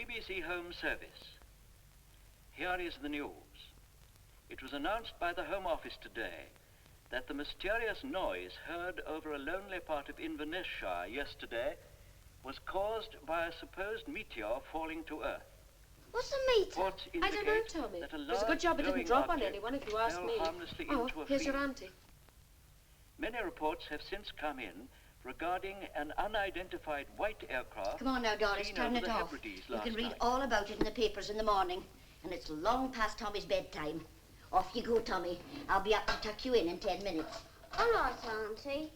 BBC Home Service. Here is the news. It was announced by the Home Office today that the mysterious noise heard over a lonely part of Inverness-shire yesterday was caused by a supposed meteor falling to Earth. What's a meteor? I don't know, Tommy. It was a good job it didn't drop on anyone, if you ask me. Oh, here's your auntie. Many reports have since come in regarding an unidentified white aircraft. Come on now, Doris, turn it off. You can read all about it in the papers in the morning, and it's long past Tommy's bedtime. Off you go, Tommy. I'll be up to tuck you in 10 minutes. All right, Auntie.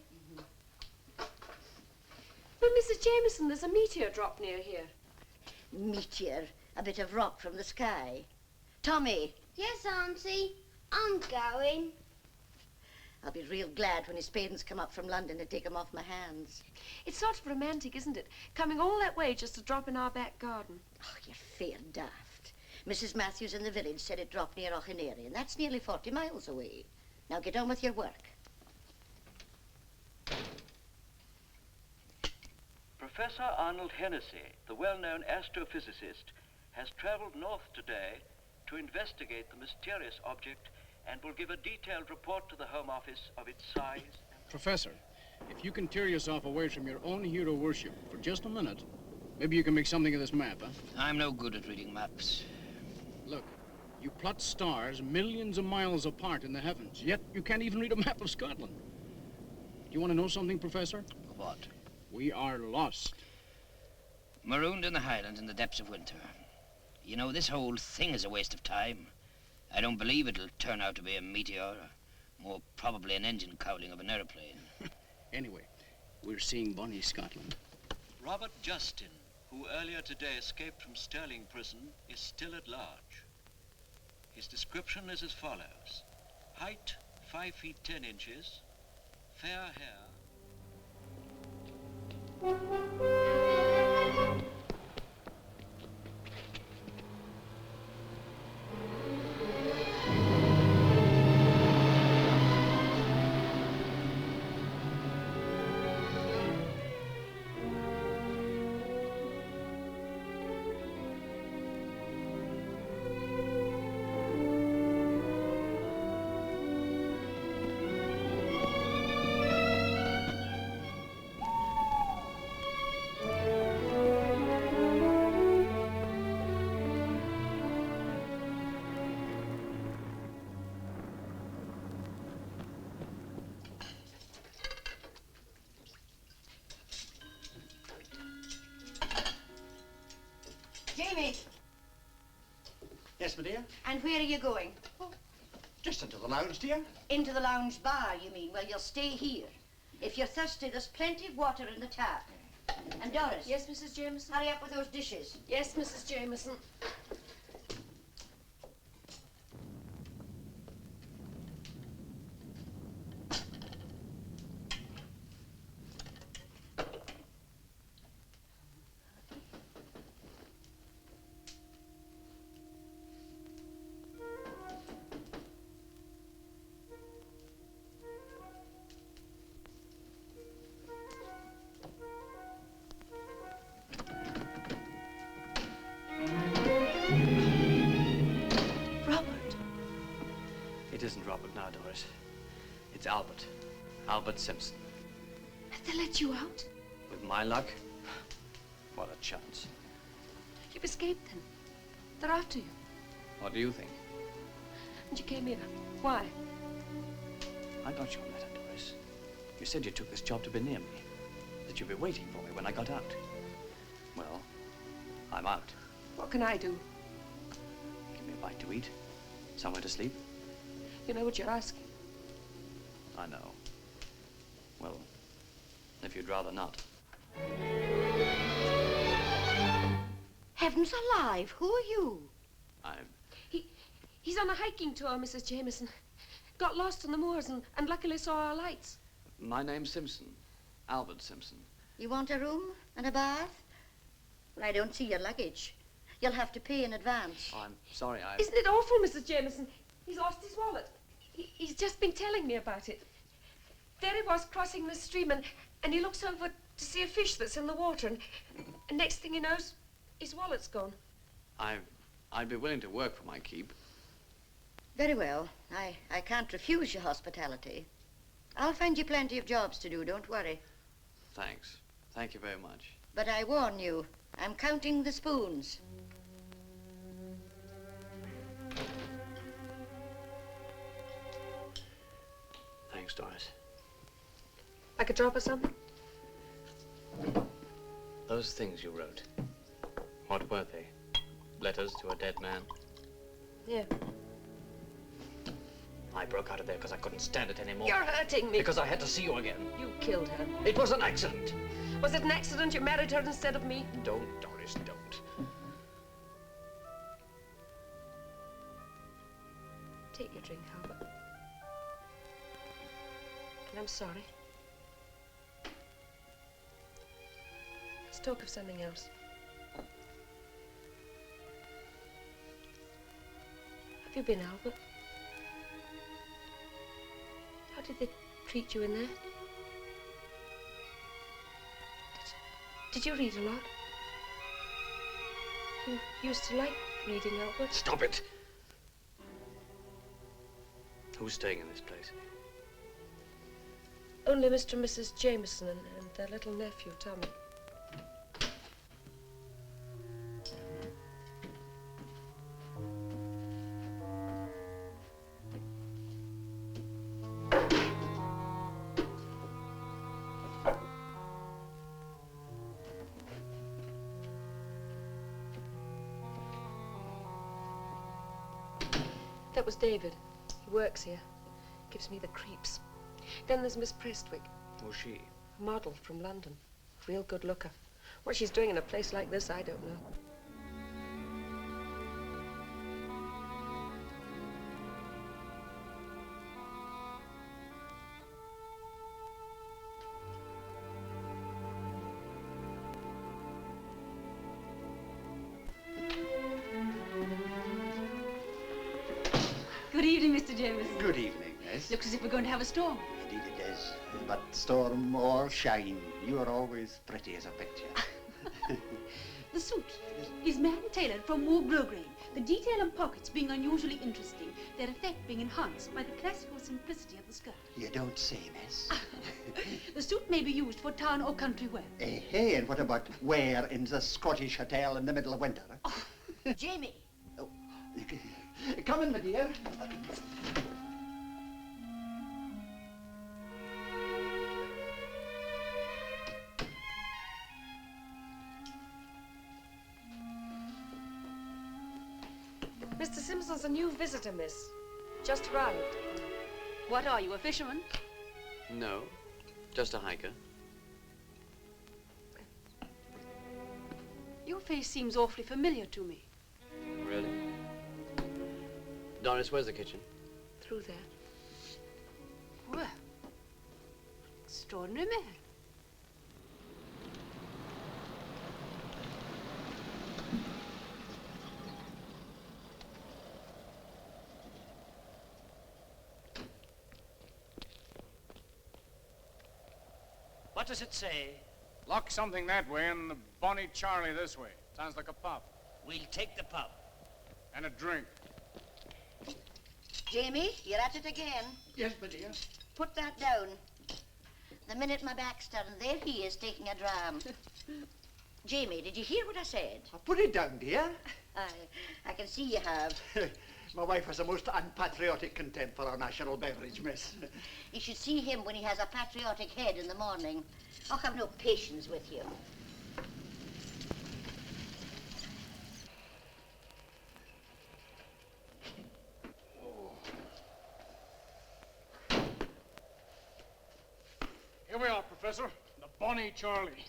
But, Mrs. Jameson, there's a meteor drop near here. Meteor? A bit of rock from the sky. Tommy. Yes, Auntie. I'm going. I'll be real glad when his parents come up from London to take him off my hands. It's sort of romantic, isn't it? Coming all that way just to drop in our back garden. Oh, you're fair daft. Mrs. Matthews in the village said it dropped near Auchinary, and that's nearly 40 miles away. Now get on with your work. Professor Arnold Hennessy, the well-known astrophysicist, has traveled north today to investigate the mysterious object and will give a detailed report to the Home Office of its size. Professor, if you can tear yourself away from your own hero worship for just a minute, maybe you can make something of this map, huh? I'm no good at reading maps. Look, you plot stars millions of miles apart in the heavens, yet you can't even read a map of Scotland. Do you want to know something, Professor? What? We are lost. Marooned in the Highlands in the depths of winter. You know, this whole thing is a waste of time. I don't believe it'll turn out to be a meteor, or more probably an engine cowling of an airplane. Anyway, we're seeing Bonnie Scotland. Robert Justin, who earlier today escaped from Stirling prison, is still at large. His description is as follows. Height, 5 feet 10 inches, fair hair. Jamie! Yes, my dear? And where are you going? Just into the lounge, dear. Into the lounge bar, you mean? Well, you'll stay here. If you're thirsty, there's plenty of water in the tap. And Doris. Yes, Mrs. Jameson? Hurry up with those dishes. Yes, Mrs. Jameson. It isn't Robert now, Doris. It's Albert. Albert Simpson. Have they let you out? With my luck, what a chance. You've escaped then. They're after you. What do you think? And you came here. Why? I got your letter, Doris. You said you took this job to be near me. That you'd be waiting for me when I got out. Well, I'm out. What can I do? Give me a bite to eat. Somewhere to sleep. You know what you're asking. I know. Well, if you'd rather not. Heavens alive, who are you? He's on a hiking tour, Mrs. Jameson. Got lost on the moors and luckily saw our lights. My name's Simpson. Albert Simpson. You want a room and a bath? Well, I don't see your luggage. You'll have to pay in advance. Oh, I'm sorry, Isn't it awful, Mrs. Jameson? He's lost his wallet. He's just been telling me about it. There he was crossing the stream and he looks over to see a fish that's in the water and next thing he knows, His wallet's gone. I'd be willing to work for my keep. Very well. I can't refuse your hospitality. I'll find you plenty of jobs to do, don't worry. Thanks. Thank you very much. But I warn you, I'm counting the spoons. Thanks, Doris. I could drop her something? Those things you wrote, what were they? Letters to a dead man? Yeah. I broke out of there because I couldn't stand it anymore. You're hurting me. Because I had to see you again. You killed her. It was an accident. Was it an accident you married her instead of me? Don't, Doris, don't. Take your drink, Albert. And I'm sorry. Let's talk of something else. Have you been, Albert? How did they treat you in there? Did you read a lot? You used to like reading, Albert. Stop it! Who's staying in this place? Only Mr. and Mrs. Jameson and their little nephew, Tommy. That was David. He works here. Gives me the creeps. Then there's Miss Prestwick. Who's she? A model from London. Real good looker. What she's doing in a place like this, I don't know. Good evening, Mr. Jameson. Good evening, miss. Looks as if we're going to have a storm. Indeed it does. But storm or shine, you are always pretty as a picture. The suit is man-tailored from Moog Grosgrain. The detail and pockets being unusually interesting, their effect being enhanced by the classical simplicity of the skirt. You don't say, miss. The suit may be used for town or country wear. Hey, and what about wear in the Scottish hotel in the middle of winter? Oh. Jamie! Oh. Come in, my dear. Mr. Simpson's a new visitor, miss. Just arrived. What are you, a fisherman? No, just a hiker. Your face seems awfully familiar to me. Really? Doris, where's the kitchen? Through there. Well, extraordinary man. What does it say? Lock something that way and the Bonnie Charlie this way. Sounds like a pub. We'll take the pub. And a drink. Jamie, you're at it again. Yes, my dear. Put that down. The minute my back's turned, there he is taking a dram. Jamie, did you hear what I said? I'll put it down, dear. I can see you have. My wife has a most unpatriotic contempt for our national beverage, miss. You should see him when he has a patriotic head in the morning. I'll have no patience with you. Here we are, Professor. The Bonnie Charlie.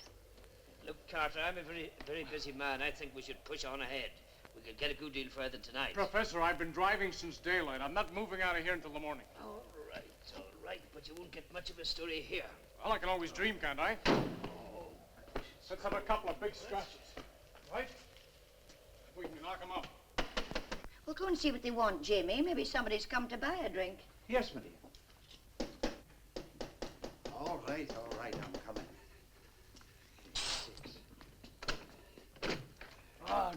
Look, Carter, I'm a very busy man. I think we should push on ahead. We could get a good deal further tonight. Professor, I've been driving since daylight. I'm not moving out of here until the morning. All right, but you won't get much of a story here. Well, I can always dream, can't I? Let's have a couple of big scratches, right? If we can knock them up. Well, go and see what they want, Jamie. Maybe somebody's come to buy a drink. Yes, my dear. All right, I'm coming. 6.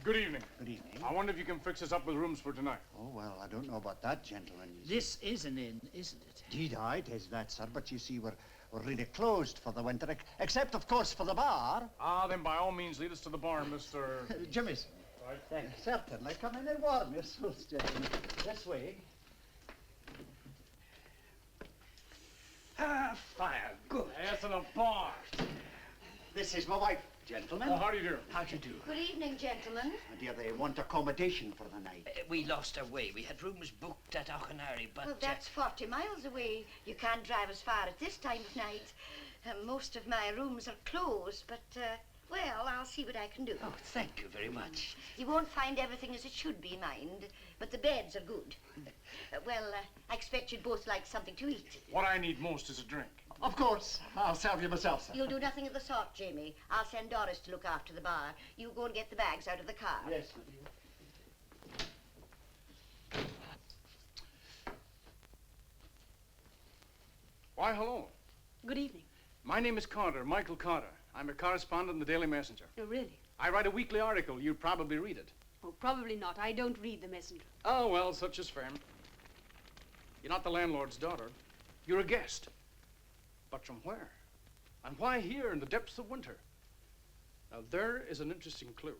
Good evening. Good evening. I wonder if you can fix us up with rooms for tonight. Oh, well, I don't know about that, gentlemen. This is an inn, isn't it? Indeed, it is that, sir. But you see, we're really closed for the winter, except, of course, for the bar. Ah, then by all means, lead us to the bar, Mr. Jimmy's. Right. Thank you. Certainly. Come in and warm yourselves, gentlemen. This way. Ah, fire. Good. Yes, and a bar. This is my wife, gentlemen. Oh, how do you do? How do you do? Good evening, gentlemen. My dear, they want accommodation for the night. We lost our way. We had rooms booked at Auchenary, but... Well, that's 40 miles away. You can't drive as far at this time of night. Most of my rooms are closed, but, well, I'll see what I can do. Oh, thank you very much. You won't find everything as it should be, mind, but the beds are good. Well, I expect you'd both like something to eat. What I need most is a drink. Of course. I'll serve you myself, sir. You'll do nothing of the sort, Jamie. I'll send Doris to look after the bar. You go and get the bags out of the car. Yes, my dear. Why, hello. Good evening. My name is Carter, Michael Carter. I'm a correspondent in the Daily Messenger. Oh, really? I write a weekly article. You'd probably read it. Oh, probably not. I don't read the Messenger. Oh, well, such is fair. You're not the landlord's daughter. You're a guest. But from where? And why here in the depths of winter? Now, there is an interesting clue.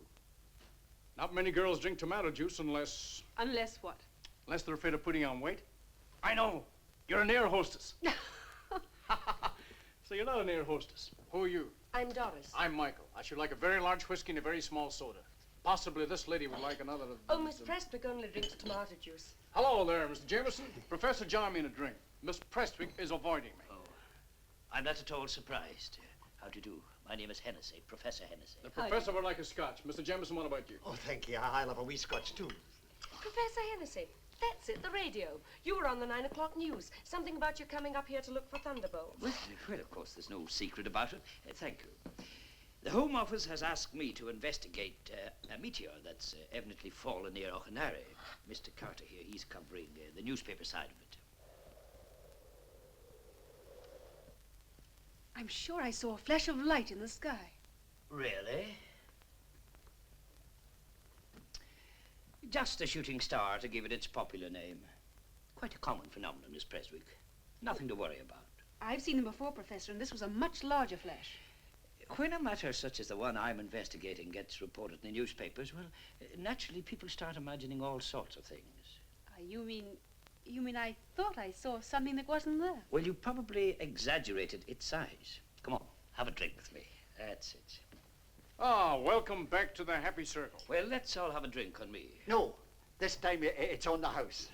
Not many girls drink tomato juice unless... Unless what? Unless they're afraid of putting on weight. I know. You're an air hostess. So you're not an air hostess. Who are you? I'm Doris. I'm Michael. I should like a very large whiskey and a very small soda. Possibly this lady would like another of... Oh, Miss Prestwick only drinks tomato juice. Hello there, Mr. Jameson. Professor, jar me in a drink. Miss Prestwick is avoiding me. Oh, I'm not at all surprised. How do you do? My name is Hennessy, Professor Hennessy. The professor would like a scotch. Mr. Jameson, what about you? Oh, thank you. I'll have a wee scotch, too. Professor Hennessy, that's it, the radio. You were on the 9 o'clock news. Something about you coming up here to look for thunderbolts. Well, of course, there's no secret about it. Thank you. The Home Office has asked me to investigate a meteor that's evidently fallen near Auchenary. Mr. Carter here, he's covering the newspaper side of it. I'm sure I saw a flash of light in the sky. Really? Just a shooting star, to give it its popular name. Quite a common phenomenon, Miss Prestwick. Nothing to worry about. I've seen them before, Professor, and this was a much larger flash. When a matter such as the one I'm investigating gets reported in the newspapers, well, naturally people start imagining all sorts of things. You mean I thought I saw something that wasn't there? Well, you probably exaggerated its size. Come on, have a drink with me. That's it. Ah, welcome back to the happy circle. Well, let's all have a drink on me. No, this time it's on the house.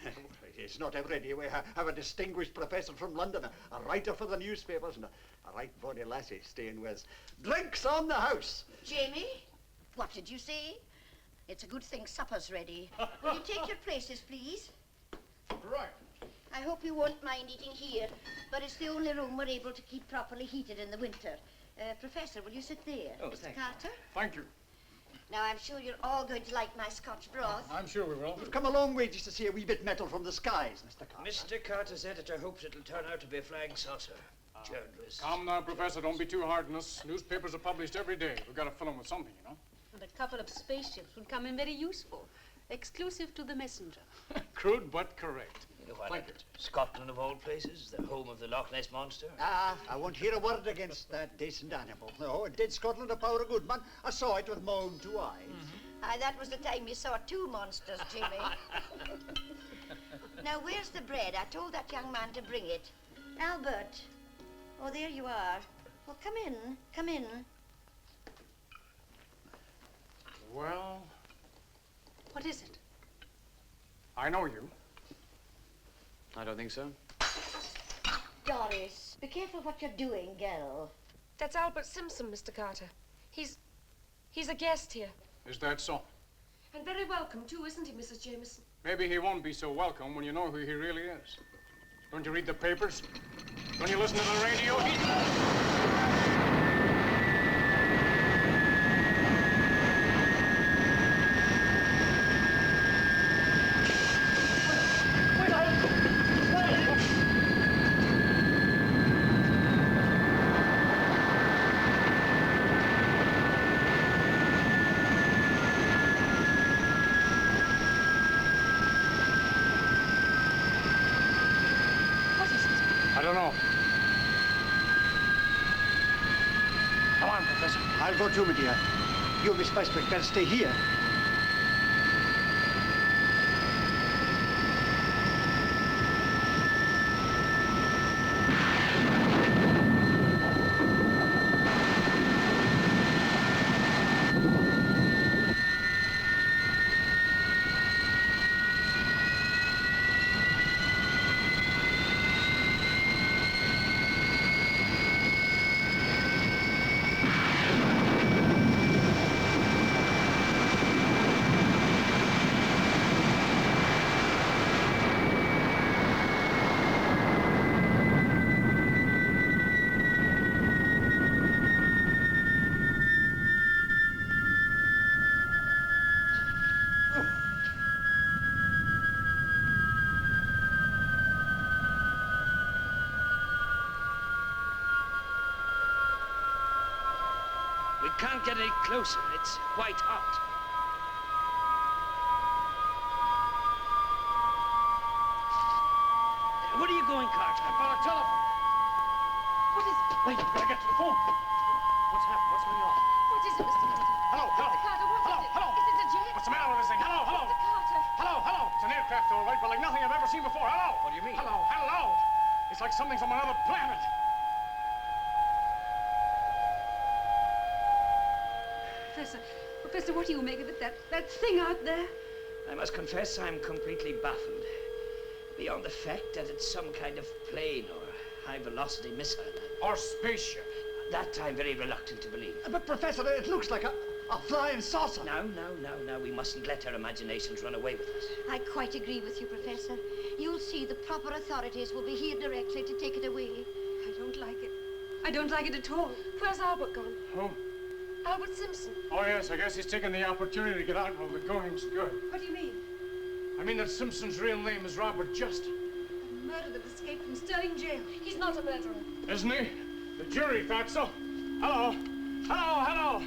It's not every day we have a distinguished professor from London, a writer for the newspapers, and a right bonny lassie staying with us. Drinks on the house. Jamie, what did you say? It's a good thing supper's ready. Will you take your places, please? Right. I hope you won't mind eating here, but it's the only room we're able to keep properly heated in the winter. Professor, will you sit there? Oh, Mr. thank you. Carter? Thank you. Now, I'm sure you're all going to like my Scotch broth. I'm sure we will. We've come a long way just to see a wee bit metal from the skies, Mr. Carter. Mr. Carter's editor hopes it'll turn out to be a flying saucer. Journalist. Come now, Professor, don't be too hard on us. Newspapers are published every day. We've got to fill them with something, you know. And a couple of spaceships would come in very useful. Exclusive to the Messenger. Crude but correct. Why Thank not? Scotland, of all places, the home of the Loch Ness Monster. I won't hear a word against that decent animal. No, it did Scotland a power of good, man. I saw it with my own 2 eyes. Aye, that was the time you saw 2 monsters, Jimmy. Now, where's the bread? I told that young man to bring it. Albert. Oh, there you are. Well, come in. Come in. Well, What is it? I know you. I don't think so. Doris, be careful what you're doing, girl. That's Albert Simpson, Mr. Carter. He's a guest here. Is that so? And very welcome, too, isn't he, Mrs. Jameson? Maybe he won't be so welcome when you know who he really is. Don't you read the papers? Don't you listen to the radio? I'll go too, my dear. You, Miss Bestwick, better stay here. We can't get any closer. It's white hot. Where are you going, Carter? I've got a telephone. What is it? Wait, we've got to get to the phone. What's happened? What's going on? What is it, Mr. Carter? Hello, hello. Mr. Carter, what Hello, is it? hello. Is it a jet? What's the matter with this thing? Hello, hello. Mr. Carter. Hello, hello. It's an aircraft, all right, but like nothing I've ever seen before. Hello. What do you mean? Hello, hello. It's like something from another planet. Professor, what do you make of it? That thing out there? I must confess I'm completely baffled. Beyond the fact that it's some kind of plane or high-velocity missile. Or spaceship. That I'm very reluctant to believe. But, Professor, it looks like a flying saucer. No. We mustn't let our imaginations run away with us. I quite agree with you, Professor. You'll see the proper authorities will be here directly to take it away. I don't like it. I don't like it at all. Where's Albert gone? Who? Albert Simpson. Oh, yes, I guess he's taken the opportunity to get out while the going's good. What do you mean? I mean that Simpson's real name is Robert Just. A murder that escaped from Sterling jail. He's not a murderer. Isn't he? The jury thought so. Hello. Hello, hello.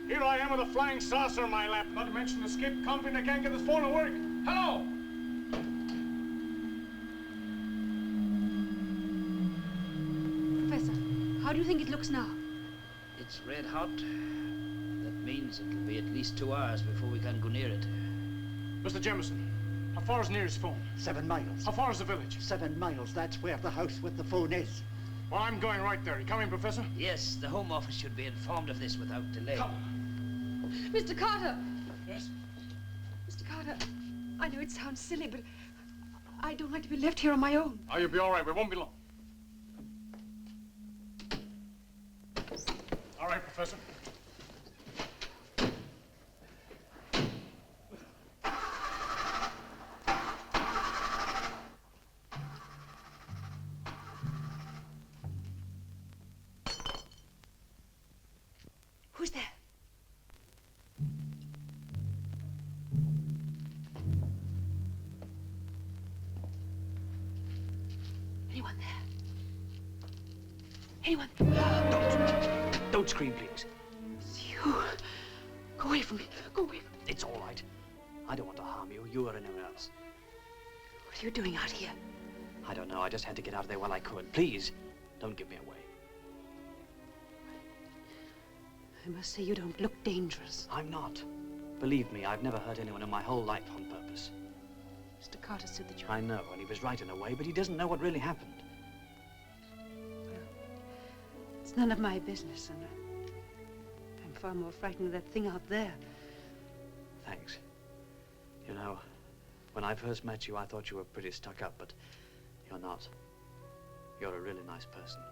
Here I am with a flying saucer in my lap. Not to mention the escaped convict. I can't get this phone to work. Hello. Professor, how do you think it looks now? It's red hot. That means it'll be at least 2 hours before we can go near it. Mr. Jameson, how far is nearest phone? 7 miles. How far is the village? 7 miles. That's where the house with the phone is. Well, I'm going right there. You coming, Professor? Yes, the Home Office should be informed of this without delay. Come. Mr. Carter! Yes? Mr. Carter, I know it sounds silly, but I don't like to be left here on my own. Oh, you'll be all right. We won't be long. All right, Professor. Who's there? Anyone there? Anyone? Don't scream, please. It's you. Go away from me. Go away from me. It's all right. I don't want to harm you, you or anyone else. What are you doing out here? I don't know. I just had to get out of there while I could. Please, don't give me away. I must say you don't look dangerous. I'm not. Believe me, I've never hurt anyone in my whole life on purpose. Mr. Carter said that you... I know, and he was right in a way, but he doesn't know what really happened. Well, it's none of my business, and I'm far more frightened of that thing out there. Thanks. You know, when I first met you, I thought you were pretty stuck up, but you're not. You're a really nice person.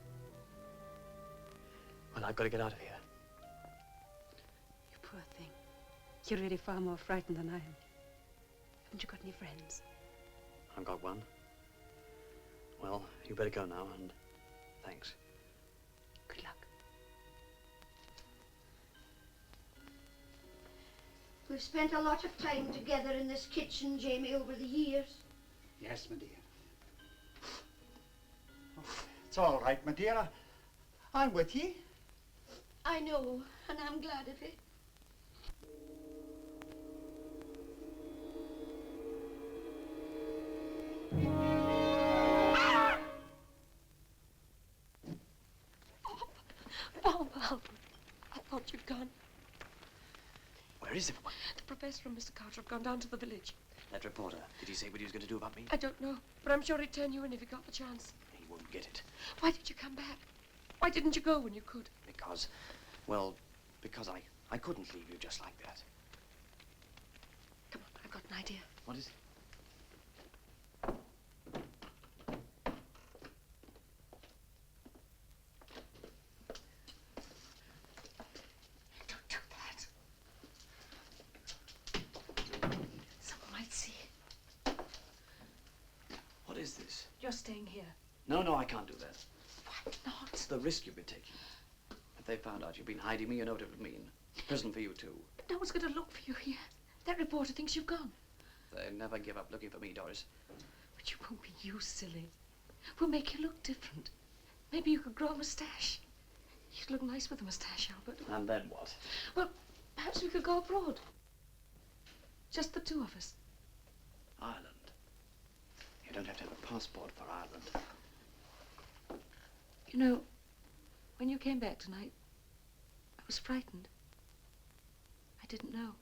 Well, I've got to get out of here. You poor thing. You're really far more frightened than I am. Haven't you got any friends? I've got one. Well, you better go now, and thanks. Good luck. We've spent a lot of time together in this kitchen, Jamie, over the years. Yes, my dear. It's all right, my dear. I'm with ye. I know, and I'm glad of it. Oh, Albert, I thought what you've gone. Where is everyone? The professor and Mr. Carter have gone down to the village. That reporter, did he say what he was going to do about me? I don't know, but I'm sure he'd turn you in if he got the chance. He won't get it. Why did you come back? Why didn't you go when you could? Because I couldn't leave you just like that. Come on, I've got an idea. What is it? Don't do that. Someone might see. What is this? You're staying here. No, I can't do that. Why not? It's the risk you've been taking. If they found out you've been hiding me, you know what it would mean. Prison for you, too. But no one's going to look for you here. That reporter thinks you've gone. They never give up looking for me, Doris. But you won't be you, silly. We'll make you look different. Maybe you could grow a moustache. You'd look nice with a moustache, Albert. And then what? Well, perhaps we could go abroad. Just the two of us. Ireland. You don't have to have a passport for Ireland. You know, when you came back tonight, I was frightened. I didn't know.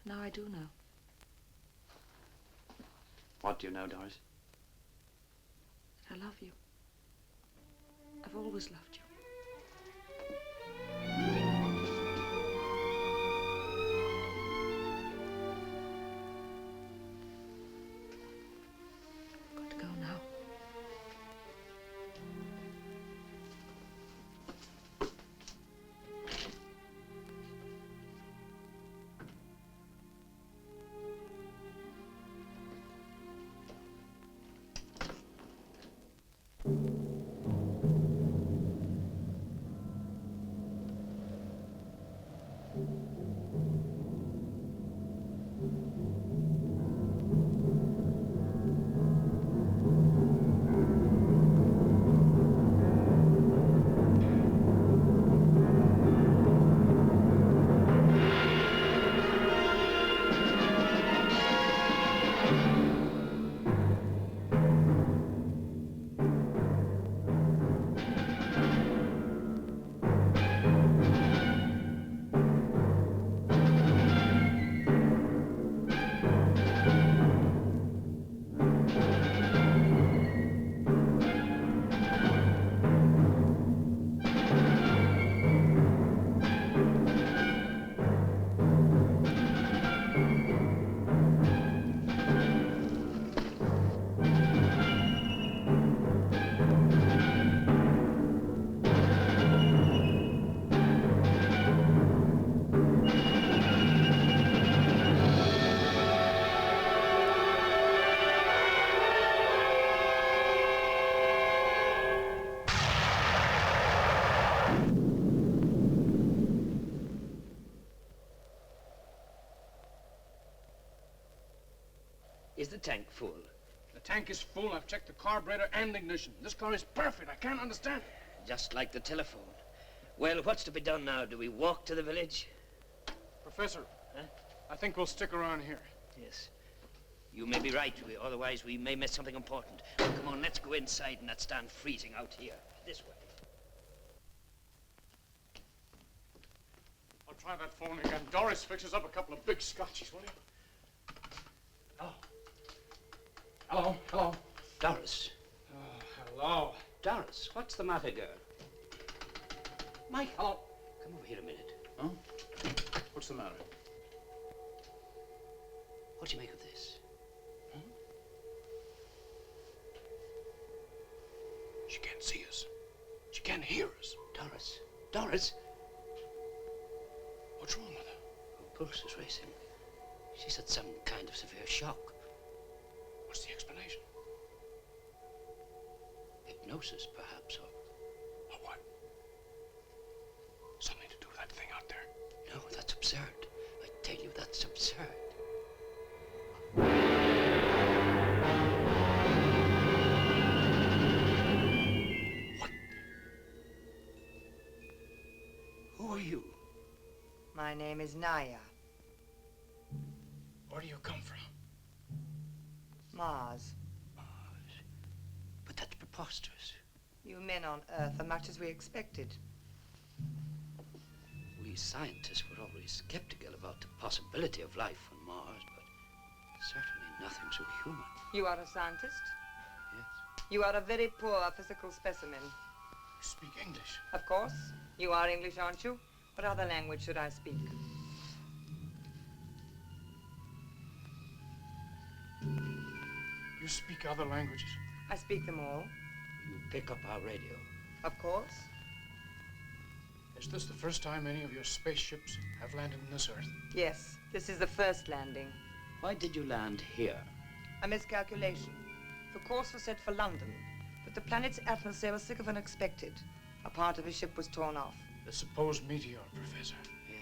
But now I do know. What do you know, Doris? That I love you. I've always loved you. I've got to go now. Is the tank full? The tank is full. I've checked the carburetor and ignition. This car is perfect. I can't understand it. Just like the telephone. Well, what's to be done now? Do we walk to the village? Professor, huh? I think we'll stick around here. Yes. You may be right. Otherwise, we may miss something important. Well, come on, let's go inside and not stand freezing out here. This way. I'll try that phone again. Doris fixes up a couple of big scotches, will you? Hello. Hello, hello. Doris. Oh, hello. Doris, what's the matter, girl? Mike. Hello. Come over here a minute. Huh? What's the matter? What do you make of this? Huh? She can't see us. She can't hear us. Doris. Doris. What's wrong with her? Her pulse is racing. She's had some kind of severe shock. What's the explanation? Hypnosis, perhaps, or... Or what? Something to do with that thing out there? No, that's absurd. I tell you, that's absurd. What? Who are you? My name is Naya. Where do you come from? Mars. Mars. But that's preposterous. You men on Earth are much as we expected. We scientists were always skeptical about the possibility of life on Mars, but certainly nothing so human. You are a scientist? Yes. You are a very poor physical specimen. You speak English? Of course. You are English, aren't you? What other language should I speak? You speak other languages? I speak them all. You pick up our radio? Of course. Is this the first time any of your spaceships have landed on this Earth? Yes, this is the first landing. Why did you land here? A miscalculation. The course was set for London, but the planet's atmosphere was thicker than expected. A part of his ship was torn off. The supposed meteor, Professor. Yes.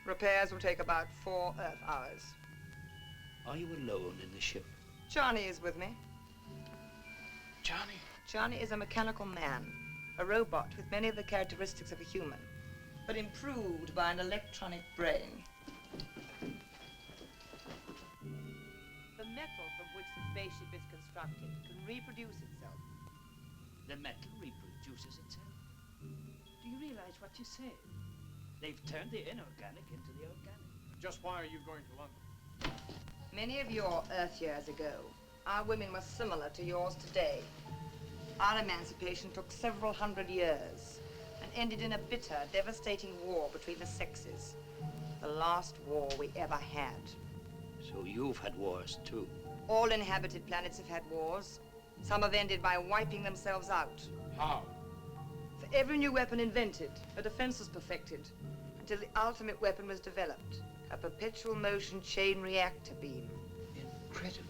Repairs will take about 4 Earth hours. Are you alone in the ship? Johnny is with me. Johnny? Johnny is a mechanical man, a robot with many of the characteristics of a human, but improved by an electronic brain. The metal from which the spaceship is constructed can reproduce itself. The metal reproduces itself? Do you realize what you said? They've turned the inorganic into the organic. Just why are you going to London? Many of your Earth years ago, our women were similar to yours today. Our emancipation took several hundred years and ended in a bitter, devastating war between the sexes. The last war we ever had. So you've had wars too? All inhabited planets have had wars. Some have ended by wiping themselves out. How? For every new weapon invented, a defense was perfected, until the ultimate weapon was developed, a perpetual motion chain reactor beam. Incredible.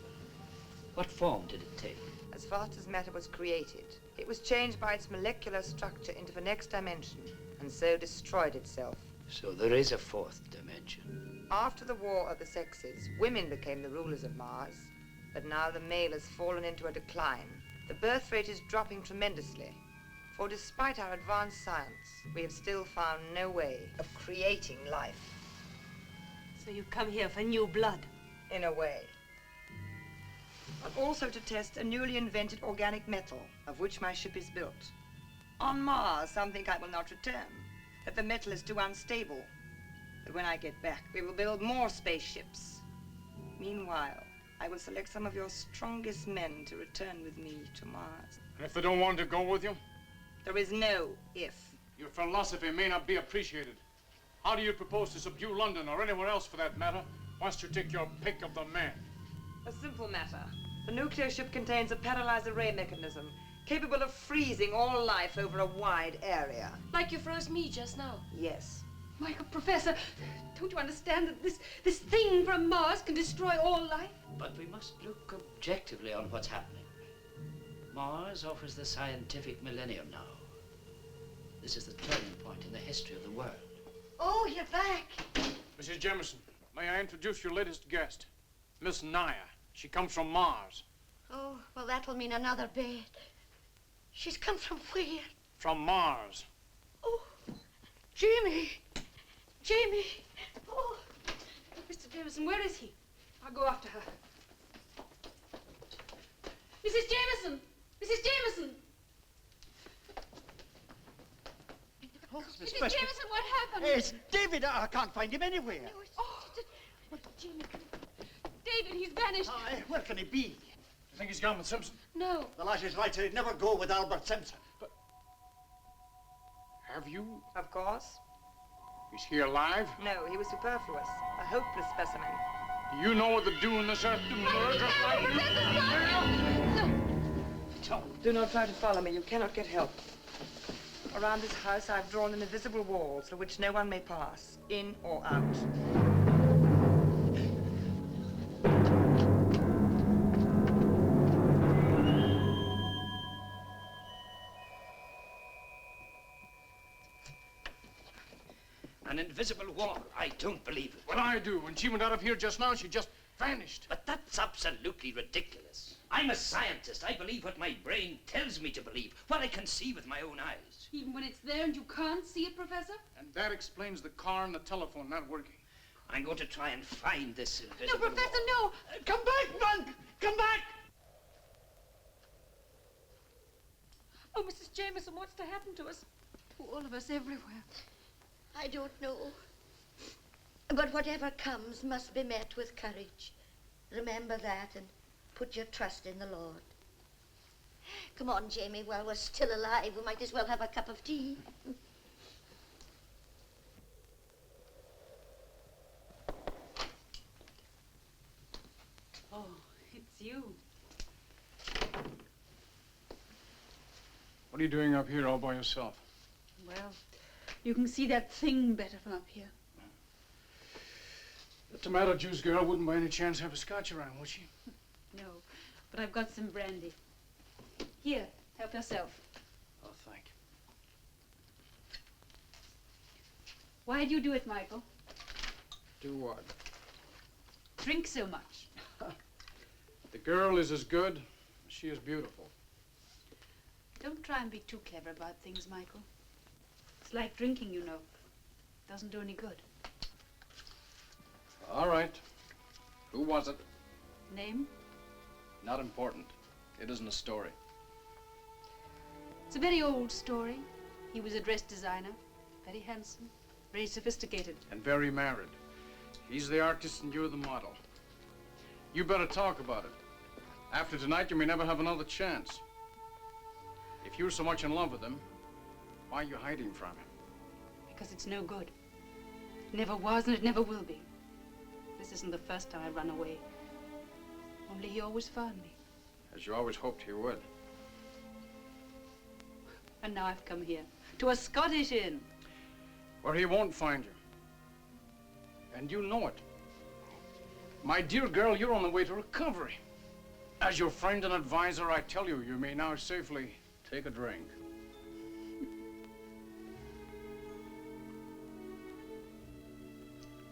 What form did it take? As fast as matter was created, it was changed by its molecular structure into the next dimension, and so destroyed itself. So there is a fourth dimension. After the War of the Sexes, women became the rulers of Mars, but now the male has fallen into a decline. The birth rate is dropping tremendously, for despite our advanced science, we have still found no way of creating life. So you come here for new blood? In a way. But also to test a newly invented organic metal, of which my ship is built. On Mars, some think I will not return, that the metal is too unstable. But when I get back, we will build more spaceships. Meanwhile, I will select some of your strongest men to return with me to Mars. And if they don't want to go with you? There is no if. Your philosophy may not be appreciated. How do you propose to subdue London, or anywhere else for that matter, once you take your pick of the men? A simple matter. The nuclear ship contains a paralyzed array mechanism, capable of freezing all life over a wide area. Like you froze me just now? Yes. Michael, Professor, don't you understand that this thing from Mars can destroy all life? But we must look objectively on what's happening. Mars offers the scientific millennium now. This is the turning point in the history of the world. Oh, you're back. Mrs. Jemison, may I introduce your latest guest, Miss Naya. She comes from Mars. Oh, well, that'll mean another bed. She's come from where? From Mars. Oh, Jamie. Jamie. Oh. Mr. Jameson, where is he? I'll go after her. Mrs. Jameson! Mrs. Jameson! Oh, Mrs. Jameson, what happened? It's David. I can't find him anywhere. No, Jamie, David, he's vanished. Aye, where can he be? You think he's gone with Simpson? No. The lass is right. He'd never go with Albert Simpson. But have you? Of course. Is he alive? No, he was superfluous. A hopeless specimen. Do you know what they're doing this earth to murder like you? Do not try to follow me. You cannot get help. Around this house, I've drawn an invisible wall through which no one may pass, in or out. An invisible wall. I don't believe it. Well, I do. When she went out of here just now, she just vanished. But that's absolutely ridiculous. I'm a scientist. I believe what my brain tells me to believe, what I can see with my own eyes. Even when it's there and you can't see it, Professor? And that explains the car and the telephone not working. I'm going to try and find this invisible No, Professor, wall. no! Come back, man! Come back! Oh, Mrs. Jameson, what's to happen to us? To all of us everywhere. I don't know. But whatever comes must be met with courage. Remember that and put your trust in the Lord. Come on, Jamie, while we're still alive, we might as well have a cup of tea. Oh, it's you. What are you doing up here all by yourself? Well, you can see that thing better from up here. The tomato juice girl wouldn't by any chance have a scotch around, would she? No, but I've got some brandy. Here, help yourself. Oh, thank you. Why do you do it, Michael? Do what? Drink so much. The girl is as good as she is beautiful. Don't try and be too clever about things, Michael. It's like drinking, you know. Doesn't do any good. All right. Who was it? Name? Not important. It isn't a story. It's a very old story. He was a dress designer, very handsome, very sophisticated. And very married. He's the artist and you're the model. You better talk about it. After tonight, you may never have another chance. If you're so much in love with him, why are you hiding from him? Because it's no good. It never was and it never will be. This isn't the first time I've run away. Only he always found me. As you always hoped he would. And now I've come here, to a Scottish inn. Where he won't find you. And you know it. My dear girl, you're on the way to recovery. As your friend and advisor, I tell you, you may now safely take a drink.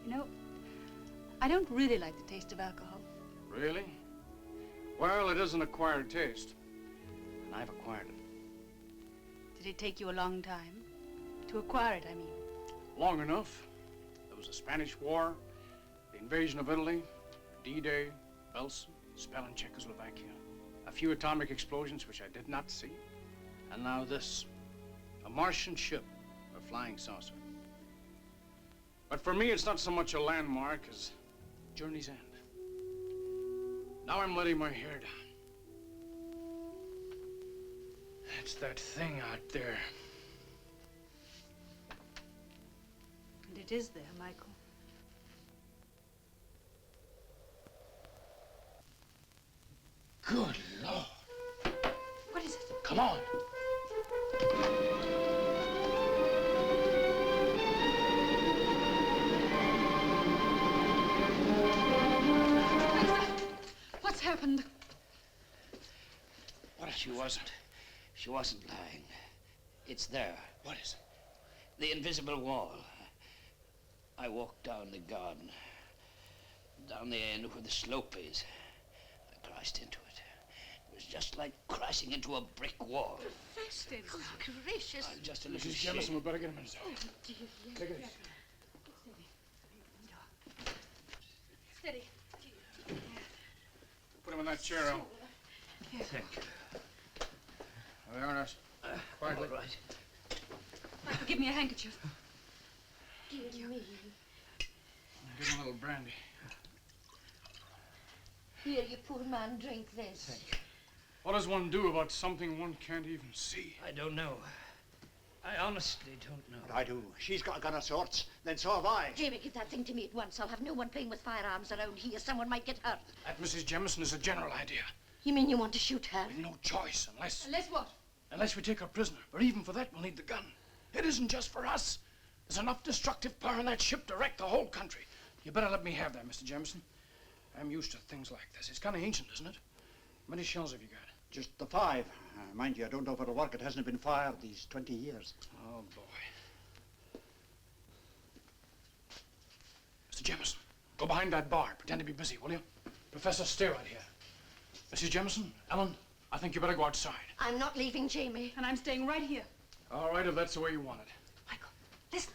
You know, I don't really like the taste of alcohol. Really? Well, it is an acquired taste. And I've acquired it. Did it take you a long time? To acquire it, I mean. Long enough. There was the Spanish War, the invasion of Italy, D-Day, Belsen, spell in Czechoslovakia, a few atomic explosions which I did not see, and now this, a Martian ship, a flying saucer. But for me, it's not so much a landmark as journey's end. Now I'm letting my hair down. It's that thing out there. And it is there, Michael. Good Lord. What is it? Come on. What's happened? She wasn't lying. It's there. What is it? The invisible wall. I walked down the garden, down the end where the slope is. I crashed into it. It was just like crashing into a brick wall. Professor, Good gracious. I'm just a little Mrs. shaken. Jemison, we better get him inside. Oh, dear. Take it. Steady. Put him in that chair, Al. Thank you. There they are, nurse. Quietly. All right. Michael, give me a handkerchief. Dear me. Give him a little brandy. Here, you poor man, drink this. Thank you. What does one do about something one can't even see? I don't know. I honestly don't know. I do. She's got a gun of sorts. Then so have I. Jamie, give that thing to me at once. I'll have no one playing with firearms around here. Someone might get hurt. That Mrs. Jemison is a general idea. You mean you want to shoot her? We've no choice unless... Unless what? Unless we take her prisoner. But even for that, we'll need the gun. It isn't just for us. There's enough destructive power in that ship to wreck the whole country. You better let me have that, Mr. Jemison. I'm used to things like this. It's kind of ancient, isn't it? How many shells have you got? Just the 5. Mind you, I don't know if it'll work. It hasn't been fired these 20 years. Oh, boy. Mr. Jemison, go behind that bar. Pretend to be busy, will you? Professor Stewart here. Mrs. Jemison, Ellen, I think you better go outside. I'm not leaving Jamie. And I'm staying right here. All right, if that's the way you want it. Michael, listen.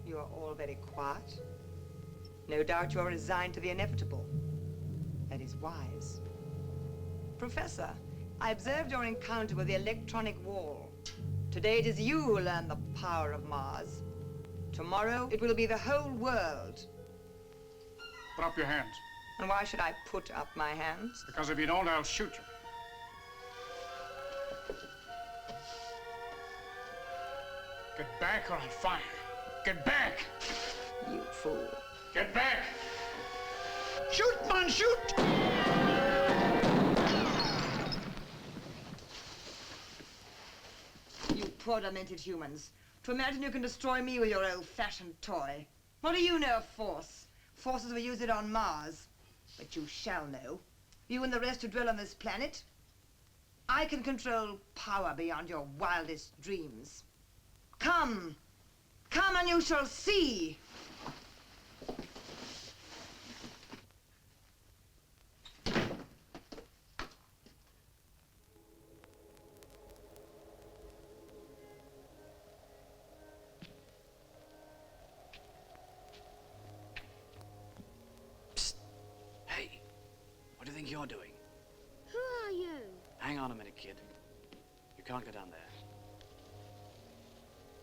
You are all very quiet. No doubt you are resigned to the inevitable. That is wise. Professor, I observed your encounter with the electronic wall. Today it is you who learn the power of Mars. Tomorrow it will be the whole world. Put up your hands. And why should I put up my hands? Because if you don't, I'll shoot you. Get back or I'll fire. Get back! You fool. Get back! Shoot, man, shoot! You poor demented humans. To imagine you can destroy me with your old-fashioned toy. What do you know of force? Forces will use it on Mars. But you shall know. You and the rest who dwell on this planet. I can control power beyond your wildest dreams. Come. Come and you shall see. Hey, what do you think you're doing? Who are you? Hang on a minute, kid. You can't go down there.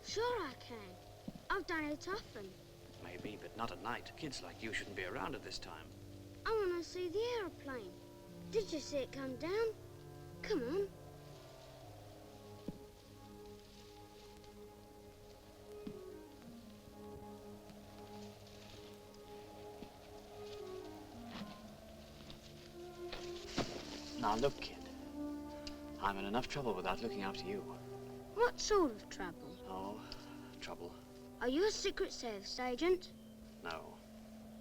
Sure I can. I've done it often. Maybe, but not at night. Kids like you shouldn't be around at this time. I want to see the aeroplane. Did you see it come down? Come on. Now look, kid. I'm in enough trouble without looking after you. What sort of trouble? Oh, trouble. Are you a Secret Service agent? No.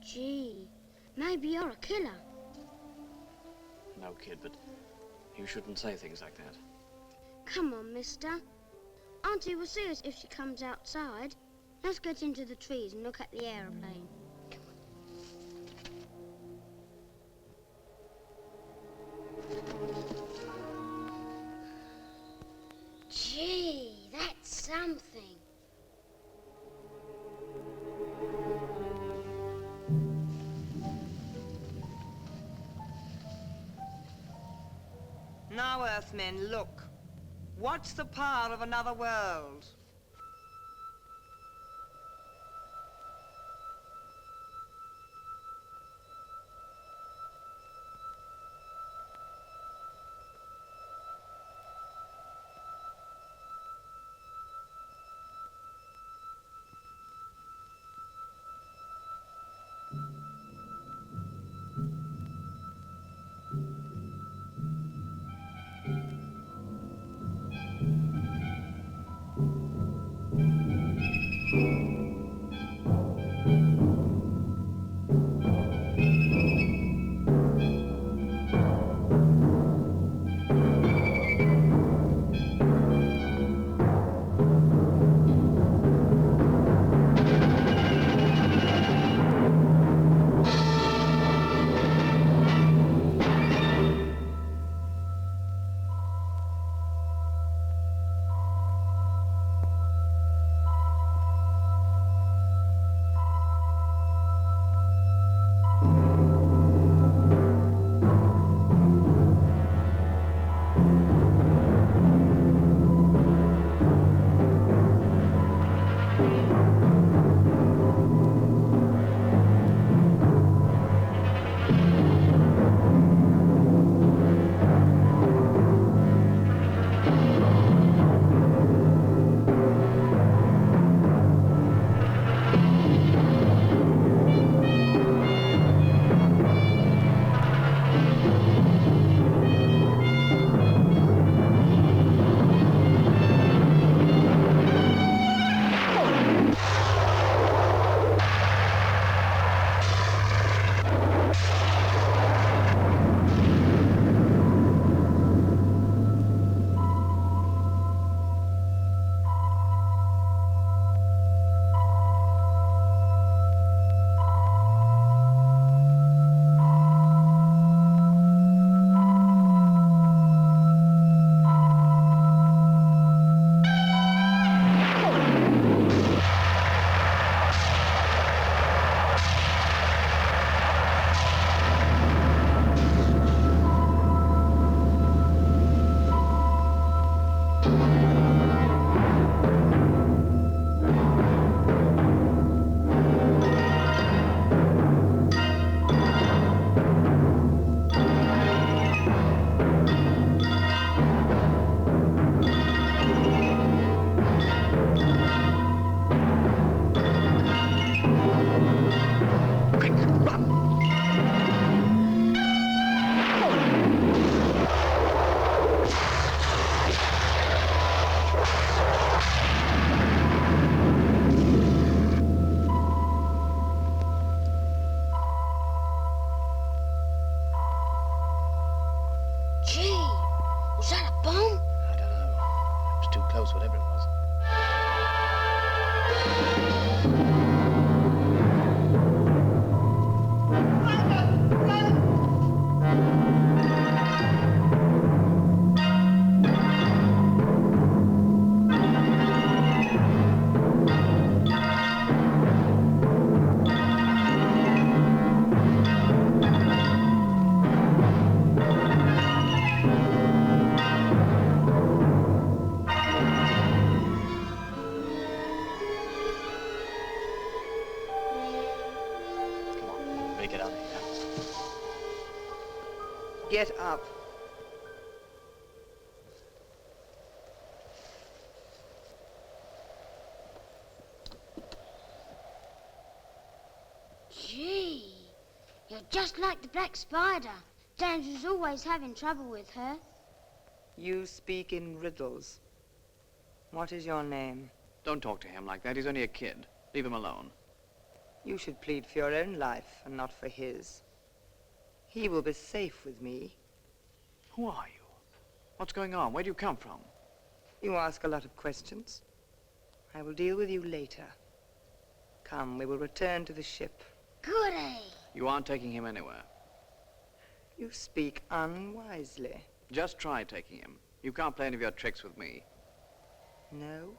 Gee, maybe you're a killer. No, kid, but you shouldn't say things like that. Come on, mister. Auntie will see us if she comes outside. Let's get into the trees and look at the aeroplane. Gee, that's something. Now, Earthmen, look. Watch the power of another world. Get up. Gee, you're just like the Black Spider. James was always having trouble with her. You speak in riddles. What is your name? Don't talk to him like that. He's only a kid. Leave him alone. You should plead for your own life and not for his. He will be safe with me. Who are you? What's going on? Where do you come from? You ask a lot of questions. I will deal with you later. Come, we will return to the ship. Goody. You aren't taking him anywhere. You speak unwisely. Just try taking him. You can't play any of your tricks with me. No?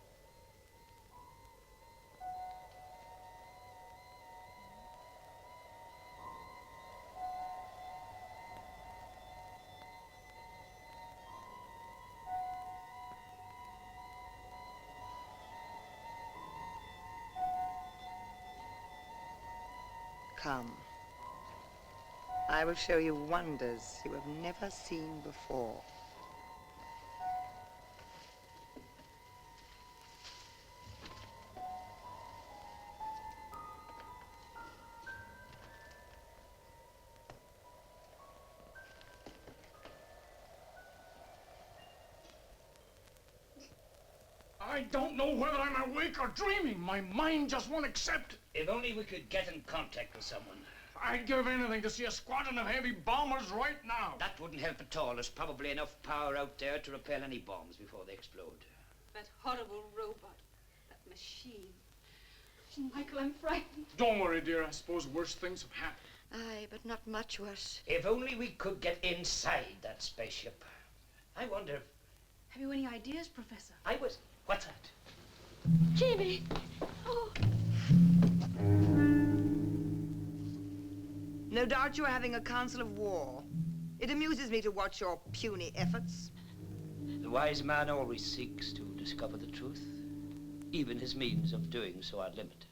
Come. I will show you wonders you have never seen before. I don't know whether I'm awake or dreaming. My mind just won't accept it. If only we could get in contact with someone. I'd give anything to see a squadron of heavy bombers right now. That wouldn't help at all. There's probably enough power out there to repel any bombs before they explode. That horrible robot. That machine. Michael, I'm frightened. Don't worry, dear. I suppose worse things have happened. Aye, but not much worse. If only we could get inside that spaceship. I wonder... Have you any ideas, Professor? What's that? Jamie! Oh. No doubt you are having a council of war. It amuses me to watch your puny efforts. The wise man always seeks to discover the truth. Even his means of doing so are limited.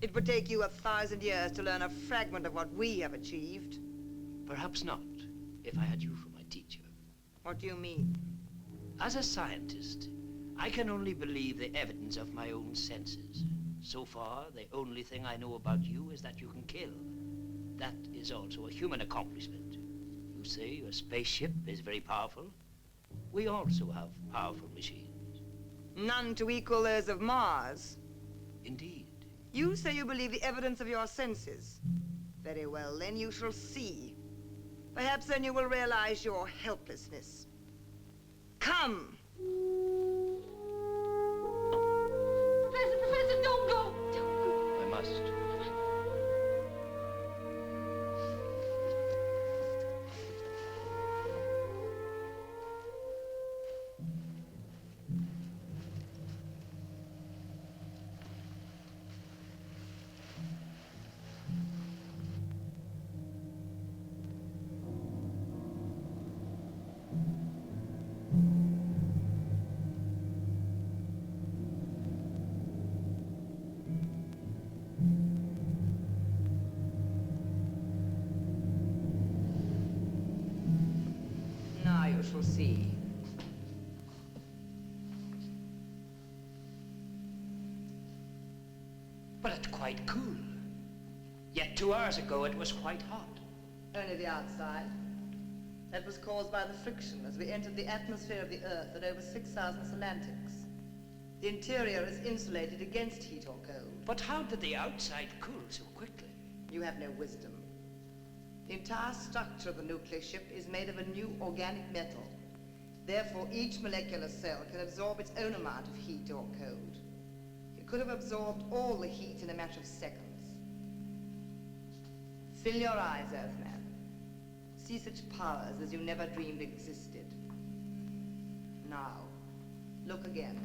It would take you 1,000 years to learn a fragment of what we have achieved. Perhaps not, if I had you for my teacher. What do you mean? As a scientist, I can only believe the evidence of my own senses. So far, the only thing I know about you is that you can kill. That is also a human accomplishment. You say your spaceship is very powerful. We also have powerful machines. None to equal those of Mars. Indeed. You say you believe the evidence of your senses. Very well, then you shall see. Perhaps then you will realize your helplessness. Come! Professor, don't go! Don't go. I must. Now you shall see. But it's quite cool. Yet 2 hours ago it was quite hot. Only the outside. That was caused by the friction as we entered the atmosphere of the Earth at over 6,000 semantics. The interior is insulated against heat or cold. But how did the outside cool so quickly? You have no wisdom. The entire structure of the nuclear ship is made of a new organic metal. Therefore, each molecular cell can absorb its own amount of heat or cold. You could have absorbed all the heat in a matter of seconds. Fill your eyes, Earthman. See such powers as you never dreamed existed. Now, look again.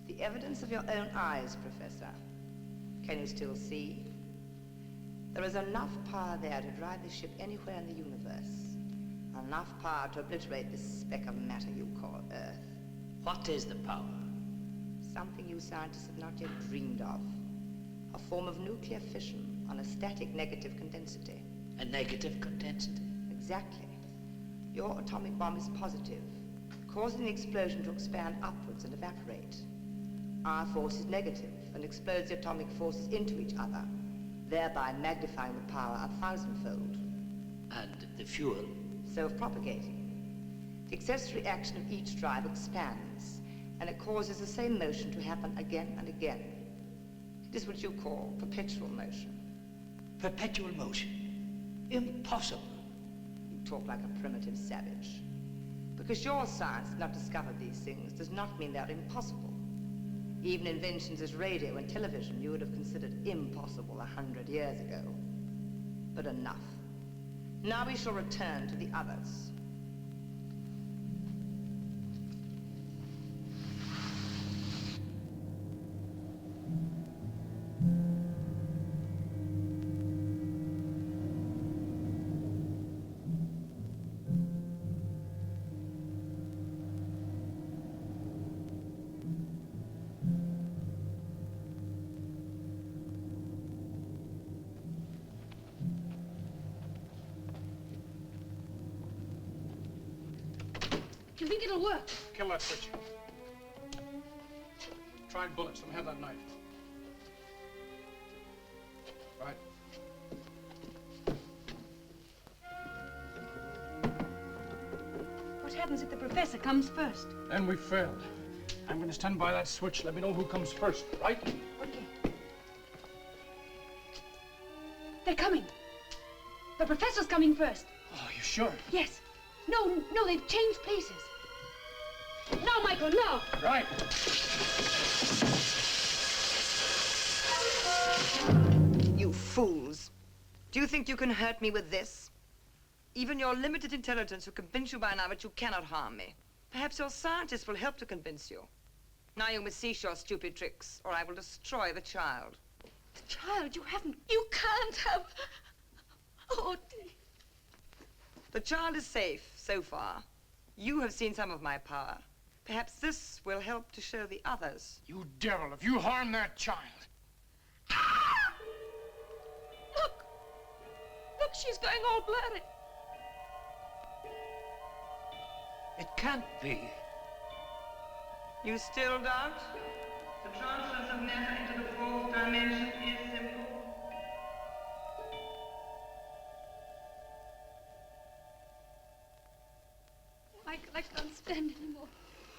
The evidence of your own eyes, Professor. Can you still see? There is enough power there to drive the ship anywhere in the universe. Enough power to obliterate this speck of matter you call Earth. What is the power? Something you scientists have not yet dreamed of. A form of nuclear fission on a static negative condensity. A negative condensity? Exactly. Your atomic bomb is positive, causing the explosion to expand upwards and evaporate. Our force is negative and explodes the atomic forces into each other, thereby magnifying the power 1,000-fold. And the fuel? Self-propagating. The accessory action of each drive expands, and it causes the same motion to happen again and again. It is what you call perpetual motion. Perpetual motion? Impossible. You talk like a primitive savage. Because your science has not discovered these things does not mean they're impossible. Even inventions as radio and television you would have considered impossible 100 years ago. But enough. Now we shall return to the others. You think it'll work? Kill that switch. Tried bullets. Let me have that knife. Right. What happens if the professor comes first? Then we failed. I'm going to stand by that switch. Let me know who comes first, right? Okay. They're coming. The professor's coming first. Oh, you sure? Yes. No, they've changed places. Now, Michael, now! Right. You fools. Do you think you can hurt me with this? Even your limited intelligence will convince you by now that you cannot harm me. Perhaps your scientists will help to convince you. Now you must cease your stupid tricks, or I will destroy the child. The child, you haven't... You can't have... Oh, dear. The child is safe, so far. You have seen some of my power. Perhaps this will help to show the others. You devil, if you harm that child. Ah! Look, she's going all blurry. It can't be. You still doubt? The transference of matter into the fourth dimension is simple. Michael, I can't stand anymore.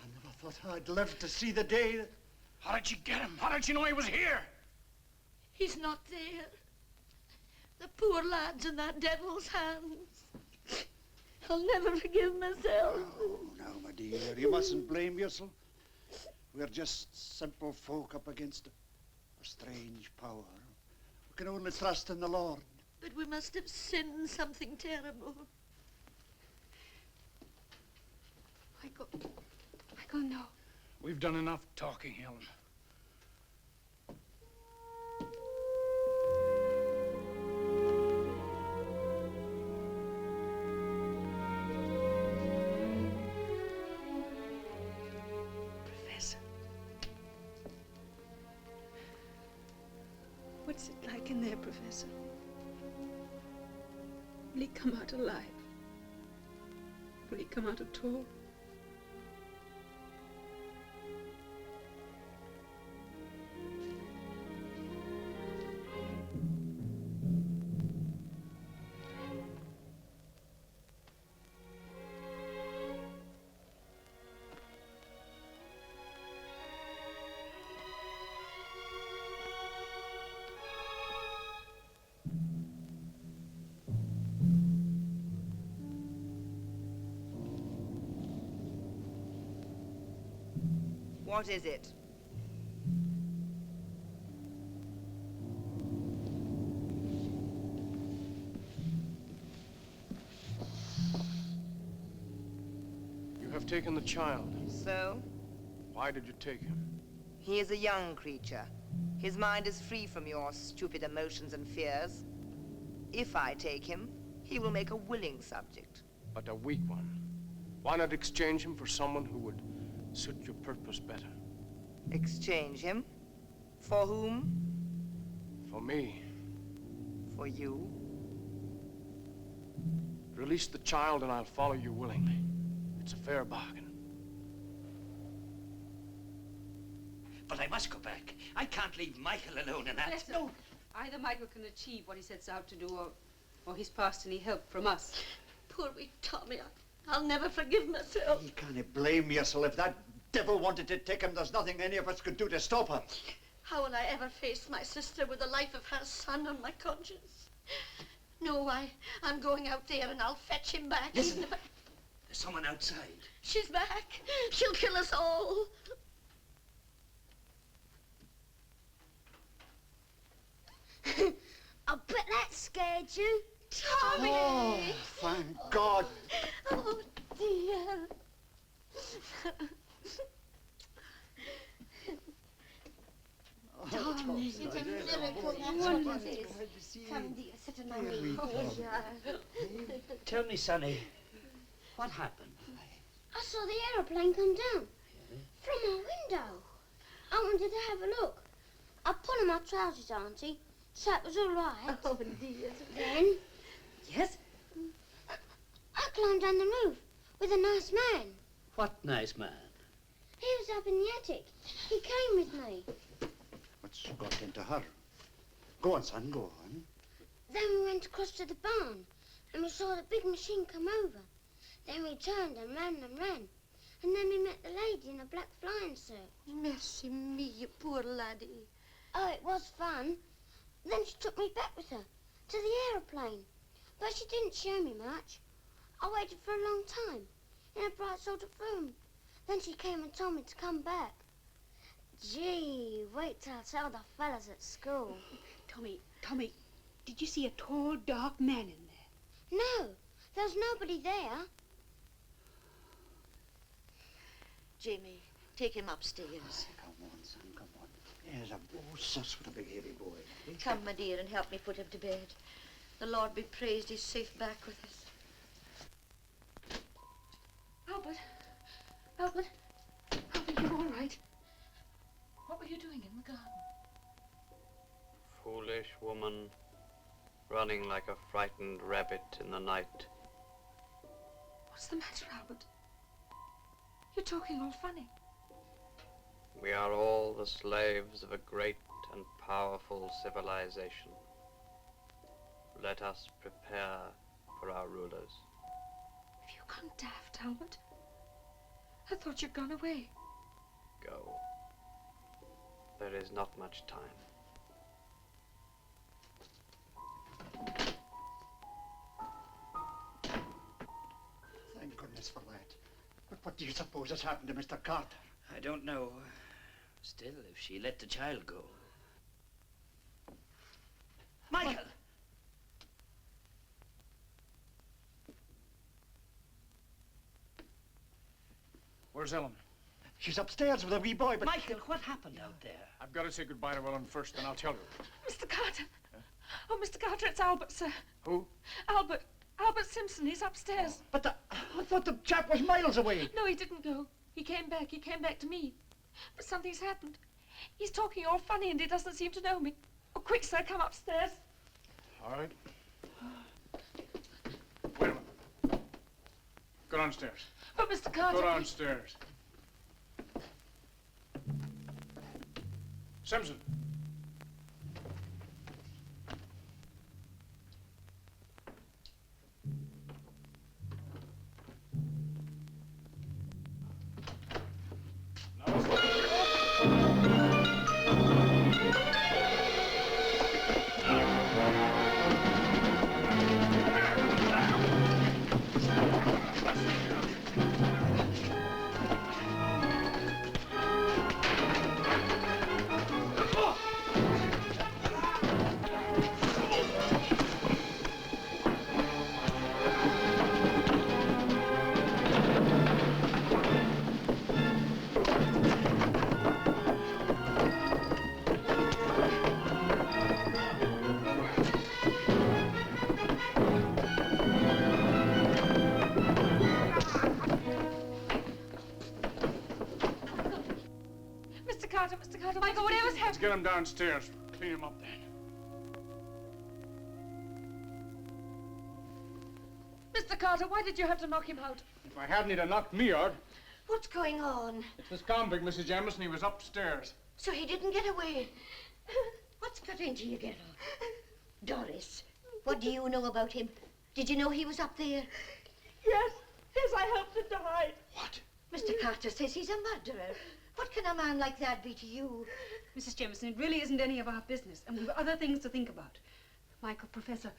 I never thought I'd live to see the day that... How did you get him? How did you know he was here? He's not there. The poor lad's in that devil's hands. I'll never forgive myself. Oh, now, my dear, you mustn't blame yourself. We're just simple folk up against a strange power. We can only trust in the Lord. But we must have sinned something terrible. Michael, no. We've done enough talking, Helen. Professor. What's it like in there, Professor? Will he come out alive? Will he come out at all? What is it? You have taken the child. So? Why did you take him? He is a young creature. His mind is free from your stupid emotions and fears. If I take him, he will make a willing subject. But a weak one. Why not exchange him for someone who would suit your purpose better? Exchange him? For whom? For me. For you? Release the child and I'll follow you willingly. It's a fair bargain. But I must go back. I can't leave Michael alone in that. Professor, No. Either Michael can achieve what he sets out to do, or he's past any help from us. Poor wee Tommy. I'll never forgive myself. You can't blame yourself. If that devil wanted to take him, there's nothing any of us could do to stop her. How will I ever face my sister with the life of her son on my conscience? No, I'm going out there and I'll fetch him back. Listen. Even if There's someone outside. She's back. She'll kill us all. I bet that scared you. Tommy! Oh, thank God. Oh, dear. Tommy, it's a miracle. That's what it is. Come, dear, sit on my knee. Oh, yeah. Tell me, Sonny, what happened? I saw the aeroplane come down from my window. I wanted to have a look. I put on my trousers, Auntie, so it was all right. Oh, dear. Then Yes? I climbed down the roof with a nice man. What nice man? He was up in the attic. He came with me. What's got into her? Go on, son, go on. Then we went across to the barn and we saw the big machine come over. Then we turned and ran and ran. And then we met the lady in a black flying suit. Mercy me, you poor laddie. Oh, it was fun. Then she took me back with her to the aeroplane. But she didn't show me much. I waited for a long time in a bright sort of room. Then she came and told me to come back. Gee, wait till I tell the fellas at school. Tommy, did you see a tall, dark man in there? No, there was nobody there. Jamie, take him upstairs. Come on, son, come on. There's a sus with a big heavy boy. Come, my dear, and help me put him to bed. The Lord be praised, he's safe back with us. Albert, you all right? What were you doing in the garden? Foolish woman, running like a frightened rabbit in the night. What's the matter, Albert? You're talking all funny. We are all the slaves of a great and powerful civilization. Let us prepare for our rulers. Have you gone daft, Albert? I thought you'd gone away. Go. There is not much time. Thank goodness for that. But what do you suppose has happened to Mr. Carter? I don't know. Still, if she let the child go. Michael! Where's Ellen? She's upstairs with a wee boy, but... Michael, what happened out there? I've got to say goodbye to Ellen first, then I'll tell you. Mr. Carter. Oh, Mr. Carter, it's Albert, sir. Who? Albert Simpson, he's upstairs. But I thought the chap was miles away. No, he didn't go. He came back to me. But something's happened. He's talking all funny and he doesn't seem to know me. Oh, quick, sir, come upstairs. All right. Wait a minute. Go downstairs. But Mr. Carter... Go downstairs. Simpson. Mr. Carter, Michael, whatever's happened? Let's get him downstairs. Clean him up then. Mr. Carter, why did you have to knock him out? If I hadn't, he'd have knocked me out. What's going on? It's this convict, Mrs. Jameson. He was upstairs. So he didn't get away. What's got into you, girl? Doris, what do you know about him? Did you know he was up there? Yes, I helped him to hide. What? Mr. Carter says he's a murderer. What can a man like that be to you? Mrs. Jameson, it really isn't any of our business, and we've other things to think about. Michael, Professor,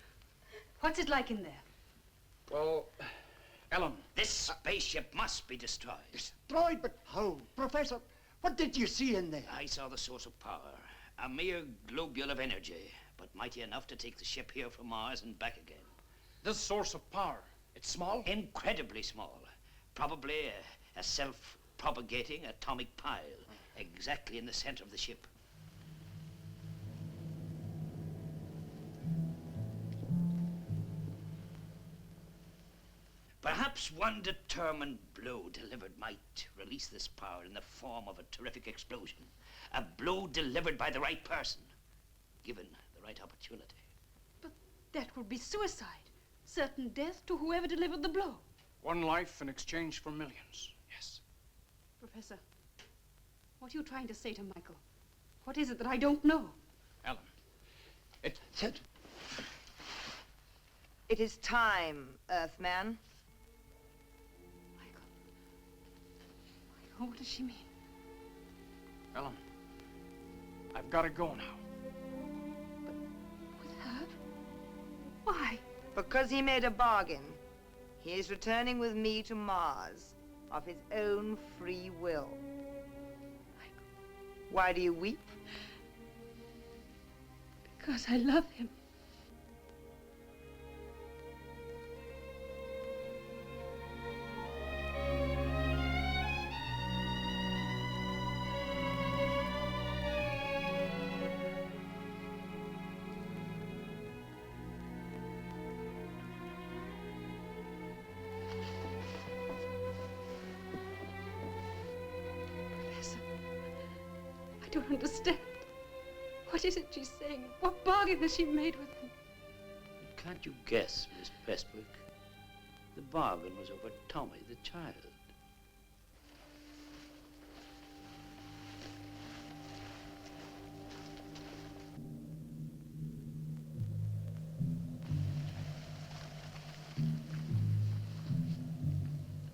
what's it like in there? Well, Ellen. This spaceship must be destroyed. Destroyed? But how? Professor, what did you see in there? I saw the source of power. A mere globule of energy, but mighty enough to take the ship here from Mars and back again. This source of power, it's small? Incredibly small. Probably a self-propagating atomic pile, exactly in the center of the ship. Perhaps one determined blow delivered might release this power in the form of a terrific explosion. A blow delivered by the right person, given the right opportunity. But that would be suicide. Certain death to whoever delivered the blow. One life in exchange for millions, yes. Professor, what are you trying to say to Michael? What is it that I don't know? Ellen, It is time, Earthman. Oh, what does she mean? Ellen, I've got to go now. With her? Why? Because he made a bargain. He is returning with me to Mars of his own free will. Why do you weep? Because I love him. I don't understand. What is it she's saying? What bargain has she made with him? Can't you guess, Miss Prestwick? The bargain was over Tommy, the child.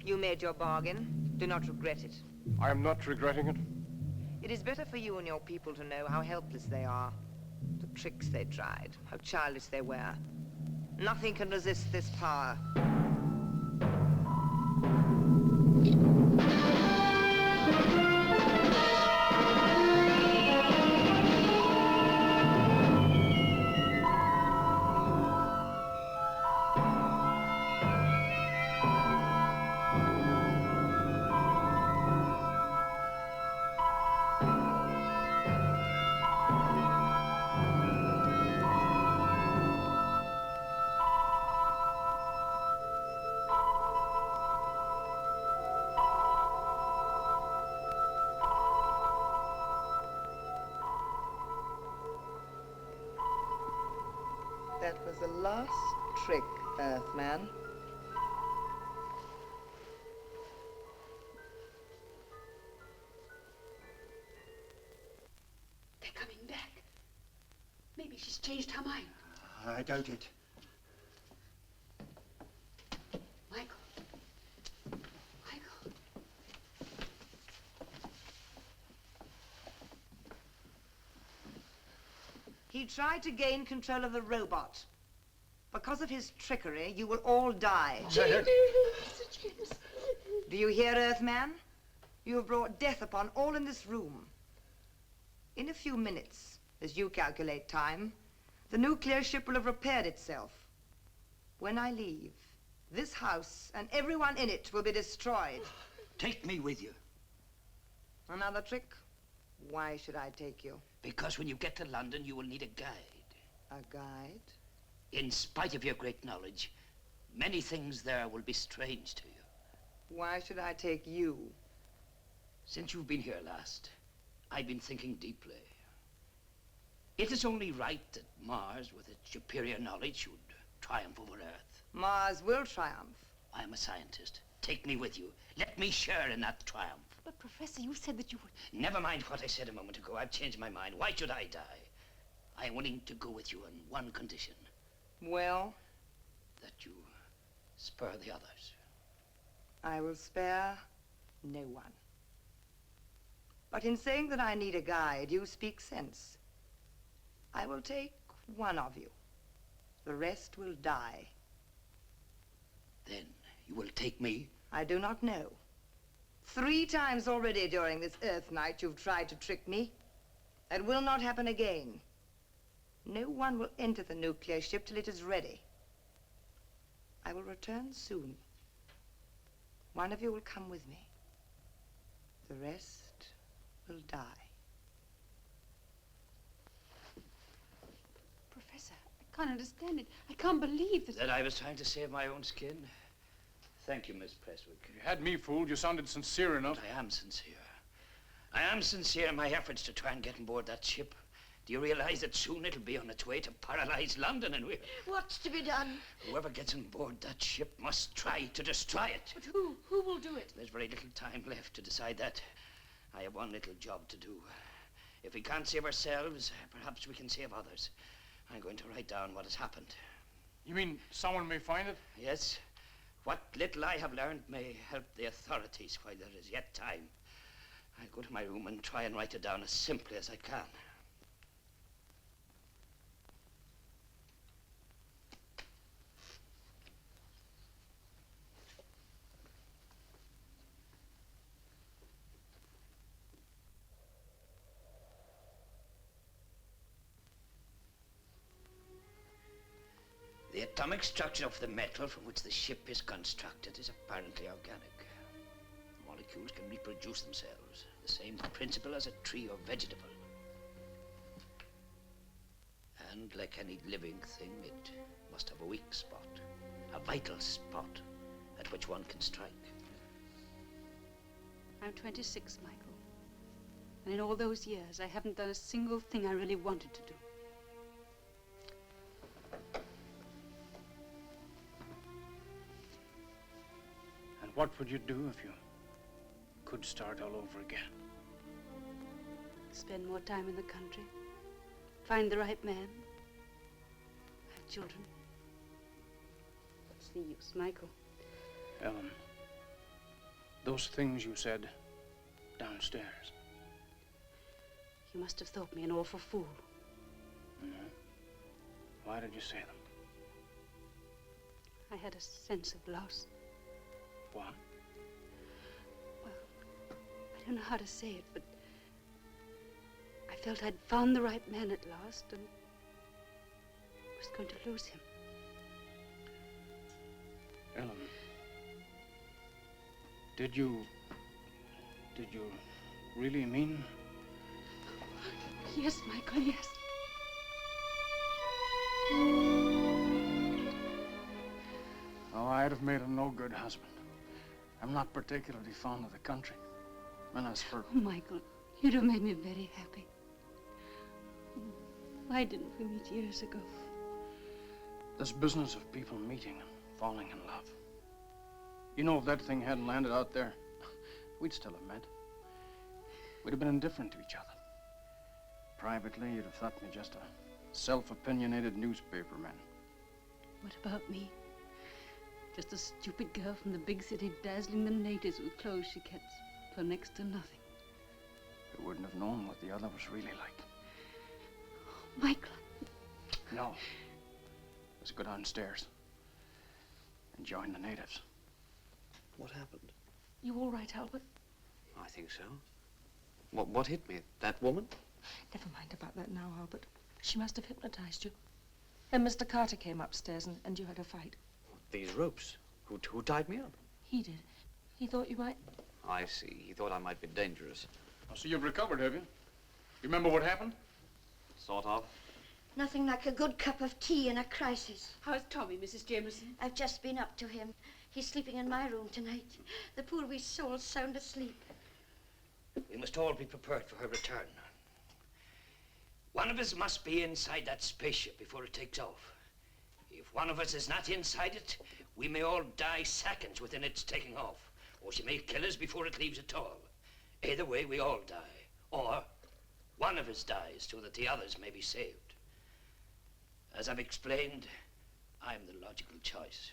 You made your bargain. Do not regret it. I am not regretting it. It is better for you and your people to know how helpless they are. The tricks they tried, how childish they were. Nothing can resist this power. That was the last trick, Earthman. They're coming back. Maybe she's changed her mind. I doubt it. Michael. Michael. He tried to gain control of the robot. Because of his trickery, you will all die. Jamie! Do you hear, Earthman? You have brought death upon all in this room. In a few minutes, as you calculate time, the nuclear ship will have repaired itself. When I leave, this house and everyone in it will be destroyed. Take me with you. Another trick? Why should I take you? Because when you get to London, you will need a guide. A guide? In spite of your great knowledge, many things there will be strange to you. Why should I take you? Since you've been here last, I've been thinking deeply. It is only right that Mars, with its superior knowledge, should triumph over Earth. Mars will triumph. I am a scientist. Take me with you. Let me share in that triumph. But, Professor, you said that you would... Never mind what I said a moment ago. I've changed my mind. Why should I die? I am willing to go with you on one condition. Well? That you spare the others. I will spare no one. But in saying that I need a guide, you speak sense. I will take one of you. The rest will die. Then you will take me? I do not know. 3 times already during this Earth night you've tried to trick me. It will not happen again. No one will enter the nuclear ship till it is ready. I will return soon. One of you will come with me. The rest will die. Professor, I can't understand it. I can't believe that... That I was trying to save my own skin? Thank you, Miss Prestwick. You had me fooled. You sounded sincere enough. But I am sincere. I am sincere in my efforts to try and get on board that ship. Do you realize that soon it'll be on its way to paralyze London and we're... What's to be done? Whoever gets on board that ship must try to destroy it. But who? Who will do it? There's very little time left to decide that. I have one little job to do. If we can't save ourselves, perhaps we can save others. I'm going to write down what has happened. You mean someone may find it? Yes. What little I have learned may help the authorities while there is yet time. I'll go to my room and try and write it down as simply as I can. The atomic structure of the metal from which the ship is constructed is apparently organic. The molecules can reproduce themselves, the same principle as a tree or vegetable. And like any living thing, it must have a weak spot, a vital spot at which one can strike. I'm 26, Michael. And in all those years, I haven't done a single thing I really wanted to do. What would you do if you could start all over again? Spend more time in the country. Find the right man. Have children. What's the use, Michael? Ellen, those things you said downstairs. You must have thought me an awful fool. Mm-hmm. Why did you say them? I had a sense of loss. What? Well, I don't know how to say it, but I felt I'd found the right man at last and was going to lose him. Ellen, did you really mean? Yes, Michael, yes. Oh, I'd have made a no good husband. I'm not particularly fond of the country. And as for... Oh, Michael, you'd have made me very happy. Why didn't we meet years ago? This business of people meeting and falling in love. You know, if that thing hadn't landed out there, we'd still have met. We'd have been indifferent to each other. Privately, you'd have thought me just a self-opinionated newspaper man. What about me? Just a stupid girl from the big city dazzling the natives with clothes she gets for next to nothing. You wouldn't have known what the other was really like. Oh, Michael. No. Let's go downstairs and join the natives. What happened? You all right, Albert? I think so. What hit me? That woman? Never mind about that now, Albert. She must have hypnotized you. Then Mr. Carter came upstairs and you had a fight. These ropes. Who tied me up? He did. He thought you might... I see. He thought I might be dangerous. Oh, so you've recovered, have you? You remember what happened? Sort of. Nothing like a good cup of tea in a crisis. How's Tommy, Mrs. Jameson? I've just been up to him. He's sleeping in my room tonight. The poor wee soul's sound asleep. We must all be prepared for her return. One of us must be inside that spaceship before it takes off. If one of us is not inside it, we may all die seconds within its taking off, or she may kill us before it leaves at all. Either way, we all die, or one of us dies so that the others may be saved. As I've explained, I'm the logical choice.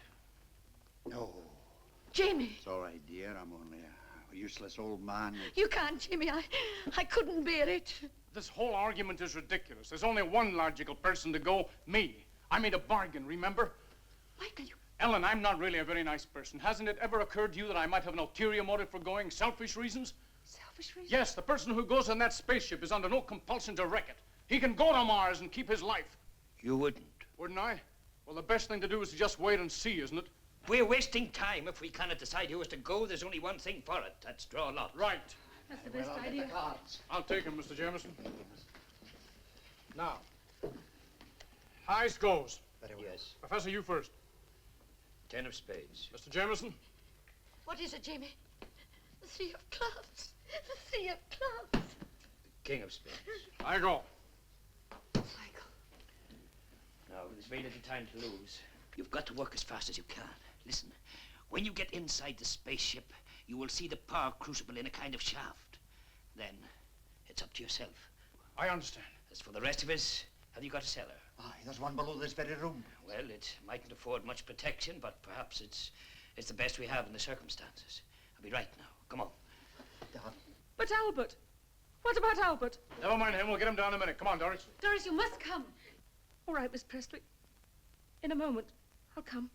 No. Jamie! It's all right, dear. I'm only a useless old man. You can't, Jamie. I couldn't bear it. This whole argument is ridiculous. There's only one logical person to go, me. I made a bargain, remember? Michael, you... Ellen, I'm not really a very nice person. Hasn't it ever occurred to you that I might have an ulterior motive for going? Selfish reasons? Selfish reasons? Yes, the person who goes on that spaceship is under no compulsion to wreck it. He can go to Mars and keep his life. You wouldn't. Wouldn't I? Well, the best thing to do is to just wait and see, isn't it? We're wasting time if we cannot decide who is to go. There's only one thing for it. That's draw lots. Right. That's the best idea. I'll take him, Mr. Jameson. Now, highs goes. Very well. Yes. Professor, you first. 10 of spades. Mr. Jameson? What is it, Jamie? The 3 of clubs. The 3 of clubs. King of spades. I go. Michael. Now, there's very little time to lose. You've got to work as fast as you can. Listen, when you get inside the spaceship, you will see the power crucible in a kind of shaft. Then, it's up to yourself. I understand. As for the rest of us, have you got a cellar? Aye, there's one below this very room. Well, it mightn't afford much protection, but perhaps it's the best we have in the circumstances. I'll be right now. Come on. But Albert. What about Albert? Never mind him. We'll get him down in a minute. Come on, Doris. Doris, you must come. All right, Miss Prestwick. In a moment. I'll come.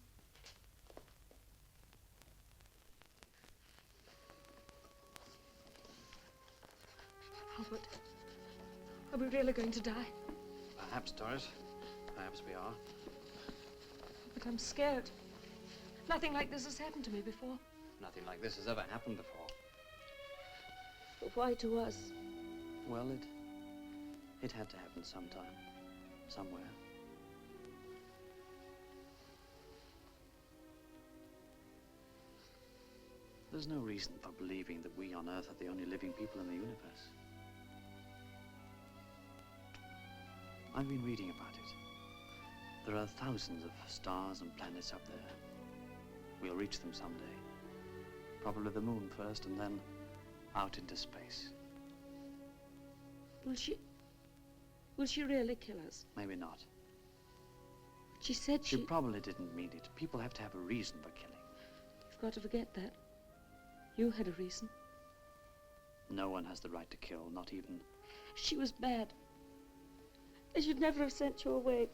Albert, are we really going to die? Perhaps, Doris. Perhaps we are. But I'm scared. Nothing like this has happened to me before. Nothing like this has ever happened before. But why to us? Well, it had to happen sometime. Somewhere. There's no reason for believing that we on Earth are the only living people in the universe. I've been reading about it. There are thousands of stars and planets up there. We'll reach them someday. Probably the moon first, and then out into space. Will she really kill us? Maybe not. She said She probably didn't mean it. People have to have a reason for killing. You've got to forget that. You had a reason. No one has the right to kill, not even... She was bad. I should never have sent you away.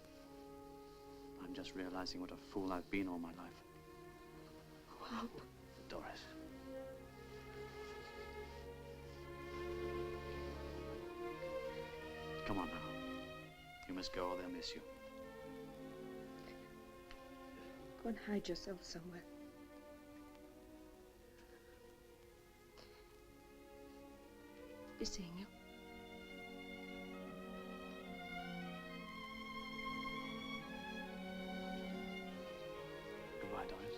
I'm just realizing what a fool I've been all my life. Wow. Doris. Come on now. You must go or they'll miss you. Go and hide yourself somewhere. Be seeing you. Goodbye, Doris.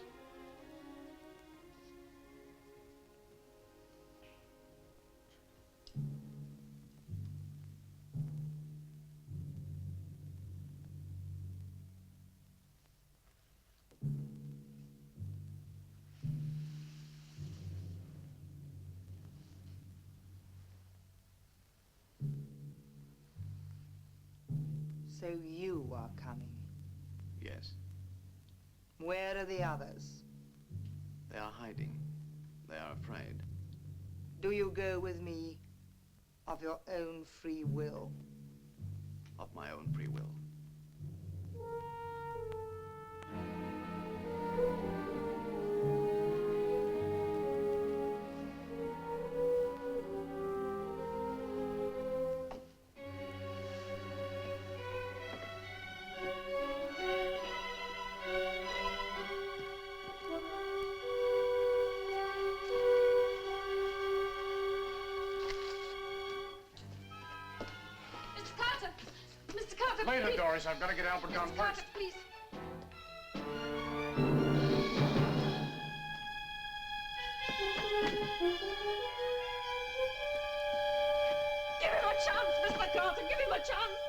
So you are coming. Yes. Where are the others? They are hiding. They are afraid. Do you go with me of your own free will? Of my own free will. Later, Doris. I've got to get Albert down first. Please. chance.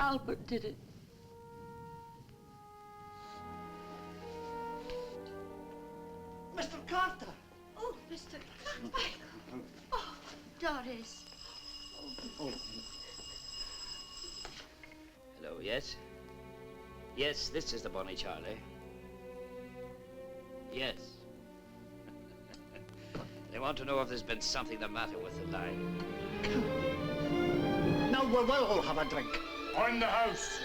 Albert did it. Mr. Carter! Oh, Mr. Carter. Oh, Doris. Oh. Hello, yes? Yes, this is the Bonnie Charlie. Yes. They want to know if there's been something the matter with the line. Now we'll all have a drink. On the house!